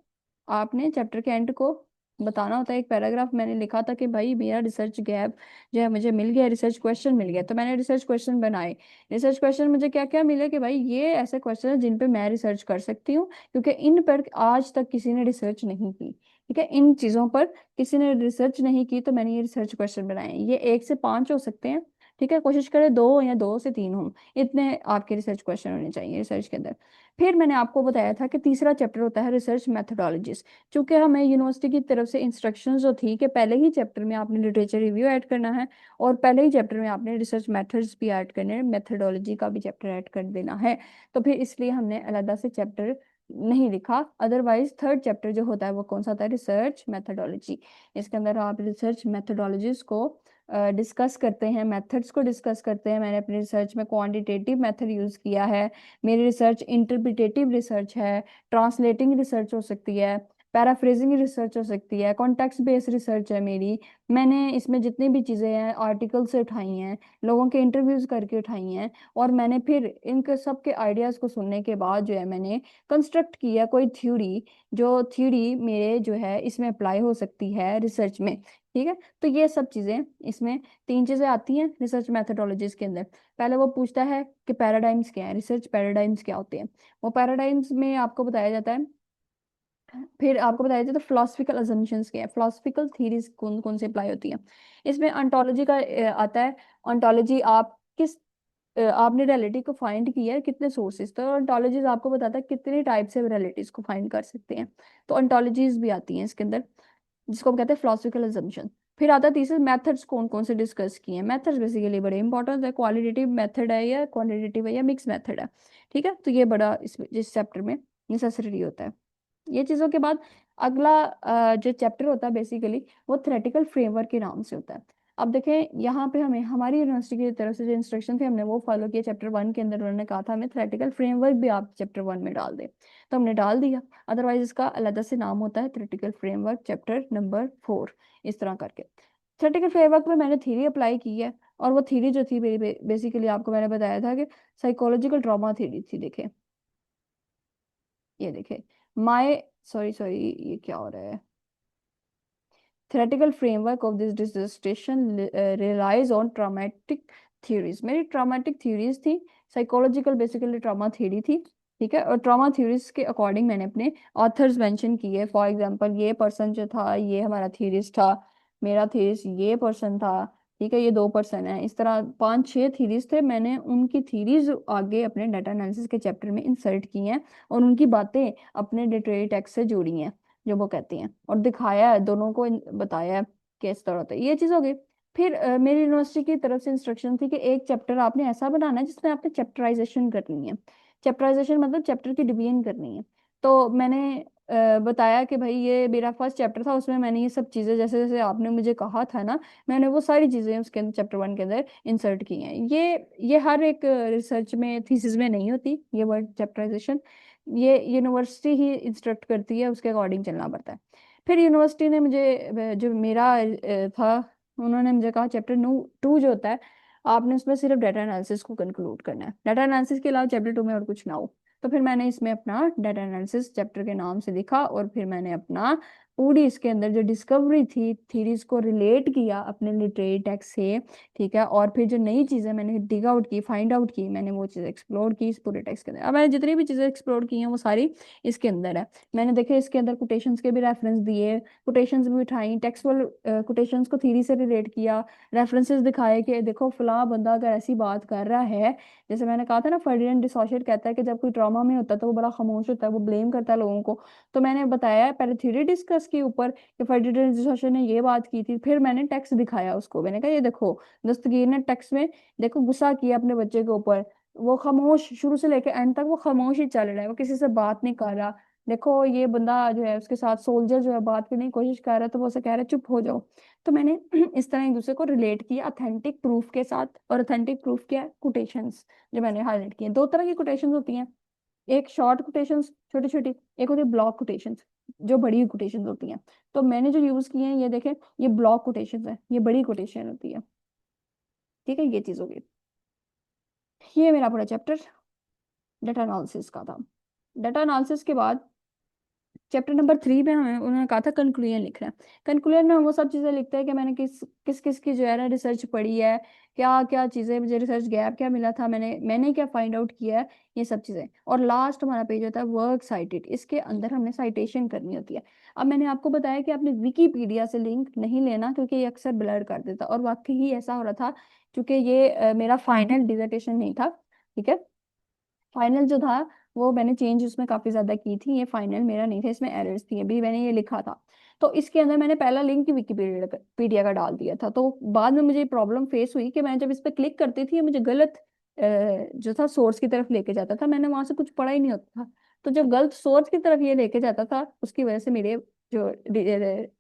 आपने चैप्टर के एंड को बताना होता है। एक पैराग्राफ मैंने लिखा था कि भाई मेरा रिसर्च गैप जो है मुझे मिल गया, रिसर्च क्वेश्चन मिल गया, तो मैंने रिसर्च क्वेश्चन बनाए। रिसर्च क्वेश्चन मुझे क्या क्या मिले कि भाई ये ऐसे क्वेश्चन है जिन पे मैं रिसर्च कर सकती हूँ, क्योंकि इन पर आज तक किसी ने रिसर्च नहीं की। ठीक है, इन चीजों पर किसी ने रिसर्च नहीं की, तो मैंने ये रिसर्च क्वेश्चन बनाए हैं। ये 1 से 5 हो सकते हैं। ठीक है, कोशिश करें 2 या 2 से 3 हो, इतने आपके रिसर्च क्वेश्चन होने चाहिए रिसर्च के अंदर। फिर मैंने आपको बताया था कि तीसरा चैप्टर होता है रिसर्च मैथडोलॉजीज। चूंकि हमें यूनिवर्सिटी की तरफ से इंस्ट्रक्शंस जो थी कि पहले ही चैप्टर में आपने लिटरेचर रिव्यू ऐड करना है, और पहले ही चैप्टर में आपने रिसर्च मेथड्स भी ऐड करने हैं, मेथडोलॉजी का भी चैप्टर ऐड कर देना है, तो फिर इसलिए हमने अलग से चैप्टर नहीं लिखा। अदरवाइज थर्ड चैप्टर जो होता है वो कौन सा होता है, रिसर्च मैथडोलॉजी। इसके अंदर आप रिसर्च मैथडोलॉजीज को डिस्कस करते हैं, मेथड्स को डिस्कस करते हैं। मैंने अपनी रिसर्च में क्वांटिटेटिव मेथड यूज किया है, मेरी रिसर्च इंटरप्रिटेटिव रिसर्च है, ट्रांसलेटिंग रिसर्च हो सकती है, पैराफ्रेजिंग रिसर्च हो सकती है, कॉन्टेक्स्ट बेस्ड रिसर्च है मेरी। मैंने इसमें जितनी भी चीज़ें हैं आर्टिकल से उठाई हैं, लोगों के इंटरव्यूज करके उठाई हैं, और मैंने फिर इनके सब के आइडियाज़ को सुनने के बाद जो है मैंने कंस्ट्रक्ट किया कोई थ्योरी, जो थ्योरी मेरे जो है इसमें अप्लाई हो सकती है रिसर्च में। ठीक है, तो ये सब चीज़ें इसमें 3 चीज़ें आती हैं रिसर्च मैथडोलॉजीज के अंदर। पहले वो पूछता है कि पैराडाइम्स क्या है, रिसर्च पैराडाइम्स क्या होते हैं, वो पैराडाइम्स में आपको बताया जाता है। फिर आपको बताया जाता है फिलोसफिकल अजम्पशंस क्या है, फिलोसफिकल थीरीज कौन कौन से अप्लाई होती हैं। इसमें ऑन्टोलॉजी का आता है। ऑन्टोलॉजी आप किस आपने रियलिटी को फाइंड किया है कितने सोर्सेज, तो ऑन्टोलॉजीज आपको बताता है कितने टाइप से रियलिटीज को फाइंड कर सकते हैं। तो ऑन्टोलॉजीज भी आती हैं इसके अंदर, जिसको हम कहते हैं फिलोसफिकल अजम्पशन। फिर आता है तीसरा मेथड्स कौन कौन से डिस्कस किए हैं। मेथड्स बेसिकली बड़े इंपॉर्टेंट है, क्वालिटेटिव मेथड है या क्वांटिटेटिव है या मिक्स मेथड है। ठीक है, तो ये बड़ा इस चैप्टर में नेसेसरी होता है। ये चीज़ों के बाद अगला जो चैप्टर होता है बेसिकली वो थ्योरेटिकल फ्रेमवर्क के नाम से होता है। अब देखें यहाँ पे हमें हमारी यूनिवर्सिटी की तरफ से जो इंस्ट्रक्शन थे हमने वो फॉलो किया। चैप्टर 1 के अंदर उन्होंने कहा था हमें थ्योरेटिकल फ्रेमवर्क भी आप चैप्टर 1 में डाल दें, तो हमने डाल दिया। अदरवाइज इसका अलग से नाम होता है थ्योरेटिकल फ्रेमवर्क चैप्टर नंबर 4, इस तरह करके। थ्योरेटिकल फ्रेमवर्क में मैंने थ्योरी अप्लाई की है, और वो थ्योरी जो थी मेरी बेसिकली आपको मैंने बताया था कि साइकोलॉजिकल ट्रॉमा थ्योरी थी। देखे, ये देखे, माय सॉरी सॉरी ये क्या हो रहा है, theoretical framework of this dissertation relies on traumatic theories। मेरी traumatic theories थी, साइकोलॉजिकल बेसिकली ट्रॉमा थ्योरी थी। ठीक है, और ट्रॉमा थ्योरीज के अकॉर्डिंग मैंने अपने ऑथर्स मेंशन किए। फॉर एग्जांपल ये पर्सन जो था ये हमारा थ्योरिस्ट था, मेरा थ्योरिस्ट ये पर्सन था। ठीक है, ये 2 पर्सन है, इस तरह 5-6 थ्योरीज थे। मैंने उनकी थ्योरीज आगे अपने डाटा एनालिसिस के चैप्टर में इंसर्ट की हैं, और उनकी बातें अपने लिटरेरी टेक्स्ट से जोड़ी हैं जो वो कहती हैं, और दिखाया है दोनों को, बताया है कि इस तरह होता है। ये चीज हो गई। फिर मेरी यूनिवर्सिटी की तरफ से इंस्ट्रक्शन थी कि एक चैप्टर आपने ऐसा बनाना है जिसमें आपने चैप्टराइजेशन करनी है। चैप्टराइजेशन मतलब चैप्टर की डिवीजन करनी है। तो मैंने बताया कि भाई ये मेरा फर्स्ट चैप्टर था, उसमें मैंने ये सब चीज़ें जैसे जैसे आपने मुझे कहा था ना, मैंने वो सारी चीज़ें उसके अंदर चैप्टर 1 के अंदर इंसर्ट की हैं। ये हर एक रिसर्च में थीसिस में नहीं होती ये वर्ड चैप्टराइजेशन, ये यूनिवर्सिटी ही इंस्ट्रक्ट करती है, उसके अकॉर्डिंग चलना पड़ता है। फिर यूनिवर्सिटी ने मुझे जो मेरा था, उन्होंने मुझे कहा चैप्टर 2 जो होता है आपने उसमें सिर्फ डाटा एनालिसिस को कंक्लूड करना है, डाटा एनालिसिस के अलावा चैप्टर 2 में और कुछ ना हो। तो फिर मैंने इसमें अपना डाटा एनालिसिस चैप्टर के नाम से लिखा, और फिर मैंने अपना पूरी इसके अंदर जो डिस्कवरी थी थीरीज को रिलेट किया अपने लिटरेरी टेक्स्ट से। ठीक है, और फिर जो नई चीज़ें मैंने डिग आउट की, फाइंड आउट की, मैंने वो चीज़ें एक्सप्लोर की इस पूरे टेक्स्ट के अंदर। अब मैंने जितनी भी चीज़ें एक्सप्लोर की हैं वो सारी इसके अंदर है। मैंने देखे इसके अंदर कोटेशंस के भी रेफरेंस दिए, कोटेशंस भी उठाई, टेक्सुअल कोटेशंस को थीरी से रिलेट किया, रेफरेंसेस दिखाए कि देखो फलां बंदा अगर ऐसी बात कर रहा है। जैसे मैंने कहा था ना, फर्डिनेंड डिसॉसिएट कहता है कि जब कोई ट्रॉमा में होता है तो वो बड़ा खामोश होता है, वो ब्लेम करता है लोगों को। तो मैंने बताया पहले थ्योरी डिस्कस की ऊपर कि फर्डिनेंड डिसॉसिएट ने ये बात की थी, फिर मैंने टेक्स्ट दिखाया उसको, मैंने कहा ये देखो दस्तगीर ने टेक्स्ट में देखो गुस्सा किया अपने बच्चे के ऊपर, वो खामोश शुरू से लेकर एंड तक वो खामोश ही चल रहा है, वो किसी से बात नहीं कर रहा। देखो ये बंदा जो है उसके साथ सोल्जर जो है बात करने की कोशिश कर रहा है, तो वो उसे कह रहा है चुप हो जाओ। तो मैंने इस तरह एक दूसरे को रिलेट किया अथेंटिक प्रूफ के साथ। और अथेंटिक प्रूफ क्या है, कोटेशंस जो मैंने हाईलाइट किए। 2 तरह की कोटेशंस होती हैं, एक शॉर्ट कोटेशंस छोटी छोटी, एक होती है ब्लॉक कोटेशंस। जो बड़ी कोटेशन होती हैं। तो मैंने जो यूज किए हैं ये देखें, ये ब्लॉक कोटेशन है, ये बड़ी कोटेशन होती है। ठीक है, ये चीज होगी। ये मेरा पूरा चैप्टर डाटा एनालिसिस का था। डाटा एनालिसिस के बाद चैप्टर नंबर 3 में हमें उन्होंने कहा था कंक्लूजन लिखना है। कंक्लूजन में हम वो सब चीजें लिखते हैं कि मैंने किस किस किस की जो है ना रिसर्च पढ़ी है, क्या क्या चीजें मुझे रिसर्च गैप क्या मिला था, मैंने क्या फाइंड आउट किया है, ये सब चीजें। और लास्ट हमारा पेज होता है वर्क साइटेड, इसके अंदर हमने साइटेशन करनी होती है। अब मैंने आपको बताया कि आपने विकीपीडिया से लिंक नहीं लेना, क्योंकि ये अक्सर ब्लर कर देता, और वाकई ही ऐसा हो रहा था, क्योंकि ये मेरा फाइनल डिसर्टेशन नहीं था। ठीक है, फाइनल जो था वो मैंने चेंज उसमें काफी ज्यादा की थी, ये फाइनल मेरा नहीं था, इसमें एरर्स थी, अभी मैंने ये लिखा था। तो इसके अंदर मैंने पहला लिंक विकिपीडिया का पीडिया का डाल दिया था, तो बाद में मुझे प्रॉब्लम फेस हुई कि मैं जब इस पर क्लिक करती थी ये मुझे गलत जो था सोर्स की तरफ लेके जाता था, मैंने वहां से कुछ पढ़ा ही नहीं होता था। तो जब गलत सोर्स की तरफ ये लेके जाता था, उसकी वजह से मेरे जो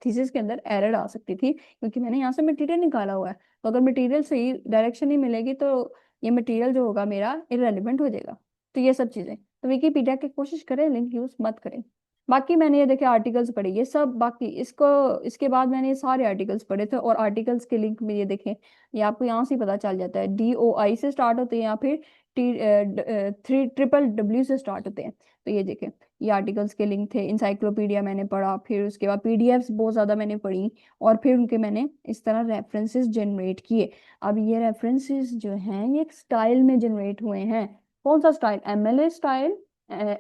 थीसिस के अंदर एरर आ सकती थी, क्योंकि मैंने यहाँ से मटेरियल निकाला हुआ है। तो अगर मटेरियल सही डायरेक्शन नहीं मिलेगी तो ये मटेरियल जो होगा मेरा इरेलीवेंट हो जाएगा। तो ये सब चीजें, तो विकीपीडिया की कोशिश करें, लिंक यूज मत करें। बाकी मैंने ये देखे आर्टिकल्स पढ़े, ये सब बाकी इसको, इसके बाद मैंने ये सारे आर्टिकल्स पढ़े थे, और आर्टिकल्स के लिंक में ये देखें, ये आपको यहाँ से ही पता चल जाता है, DOI से स्टार्ट होते हैं या फिर TRIPPLE से स्टार्ट होते हैं। तो ये देखें, ये आर्टिकल्स के लिंक थे। इंसाइक्लोपीडिया मैंने पढ़ा, फिर उसके बाद PDFs बहुत ज्यादा मैंने पढ़ी, और फिर उनके मैंने इस तरह रेफरेंसेस जनरेट किए। अब ये रेफरेंसेस जो हैं ये एक स्टाइल में जनरेट हुए हैं। कौन सा style, MLA style,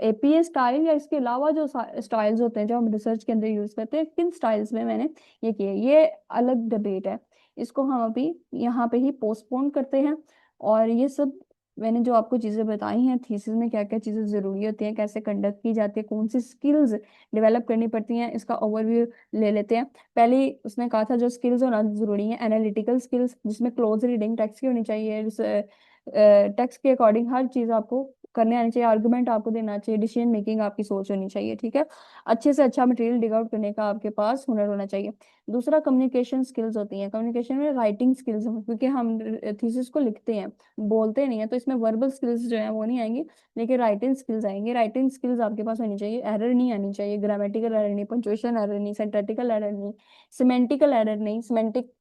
APA style, या इसके अलावा जो स्टाइल्स होते हैं जो हम रिसर्च के अंदर यूज करते हैं, किन स्टाइल्स में मैंने ये किए, ये अलग डिबेट है। इसको हम अभी यहाँ पे ही पोस्टपोन करते हैं। और ये सब मैंने जो आपको चीजें बताई हैं, थीसिस में क्या क्या चीजें जरूरी होती हैं, कैसे कंडक्ट की जाती है, कौन सी स्किल्स डेवलप करनी पड़ती हैं, इसका ओवरव्यू ले लेते हैं। पहले उसने कहा था जो स्किल्स होना जरूरी है, एनालिटिकल स्किल्स, जिसमें क्लोज रीडिंग टेक्स्ट की होनी चाहिए, टेक्स्ट के अकॉर्डिंग हर चीज आपको करने आनी चाहिए, आर्गुमेंट आपको देना चाहिए, डिसीजन मेकिंग आपकी सोच होनी चाहिए। ठीक है, अच्छे से अच्छा मटेरियल डिग आउट करने का आपके पास हुनर होना चाहिए। दूसरा कम्युनिकेशन स्किल्स होती हैं, कम्युनिकेशन में राइटिंग स्किल्स, क्योंकि हम थीसिस को लिखते हैं, बोलते नहीं है, तो इसमें वर्बल स्किल्स जो है वो नहीं आएंगी, लेकिन राइटिंग स्किल्स आएंगी। राइटिंग स्किल्स आपके पास होनी चाहिए, एरर नहीं आनी चाहिए, ग्रामेटिकल एरर नहीं, पंचुएशन एरर नहीं, सिंटैक्टिकल एरर नहीं, सिमेंटिकल एरर नहीं, सिमेंटिक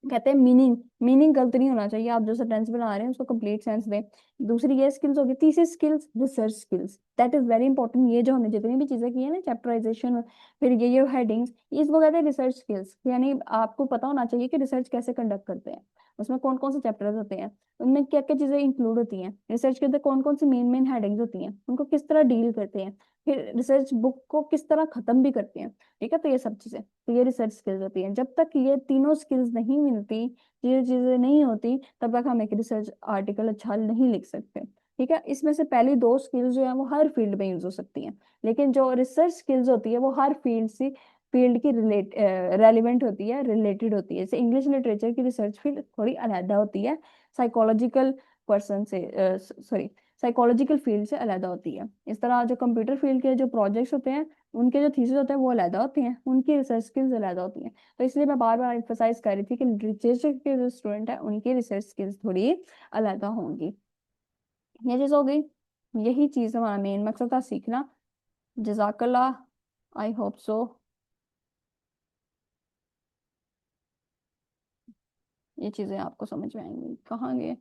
कहते हैं मीनिंग गलत नहीं होना चाहिए, आप जो सेंटेंस बना रहे हैं उसको कंप्लीट सेंस दें। दूसरी ये स्किल्स होगी। तीसरी skills research skills, that is very important. ये जो हमने जितनी भी चीजें की है ना, चैप्टराइजेशन, फिर ये हेडिंग्स, इसको कहते हैं रिसर्च स्किल्स, यानी आपको पता होना चाहिए कि रिसर्च कैसे कंडक्ट करते हैं, उसमें कौन कौन से चैप्टर्स होते हैं, उनमें क्या क्या चीजें इंक्लूड होती हैं, रिसर्च के अंदर कौन कौन सी मेन मेन हेडिंग्स होती हैं, उनको किस तरह डील करते हैं, फिर रिसर्च बुक को किस तरह खत्म भी करते हैं। ठीक है, तो ये सब चीजें, तो ये रिसर्च स्किल्स होती हैं। जब तक ये तीनों स्किल्स नहीं मिलती, ये चीजें नहीं होती, तब तक हम एक रिसर्च आर्टिकल अच्छा नहीं लिख सकते। ठीक है, इसमें से पहली दो स्किल्स जो है वो हर फील्ड में यूज हो सकती हैं, लेकिन जो रिसर्च स्किल्स होती है वो हर फील्ड की रेलिवेंट होती है, रिलेटेड होती है। जैसे इंग्लिश लिटरेचर की रिसर्च फील्ड थोड़ी अलग होती है, साइकोलॉजिकल पर्सन से, सॉरी, साइकोलॉजिकल फील्ड से अलग होती है। इस तरह जो कंप्यूटर फील्ड के जो प्रोजेक्ट्स होते हैं, उनके जो थीसिस होते हैं वो अलग होते हैं, उनकी रिसर्च स्किल्स अलग होती हैं। तो इसलिए मैं बार बार एम्फोसाइज कर रही थी कि लिटरेचर के जो स्टूडेंट है उनकी रिसर्च स्किल्स थोड़ी अलग होंगी। ये चीज हो गई, यही चीज हमारा मेन मकसद था सीखना। जजाकल्ला, आई होप सो ये चीजें आपको समझ में आएंगी। कहाँ गए?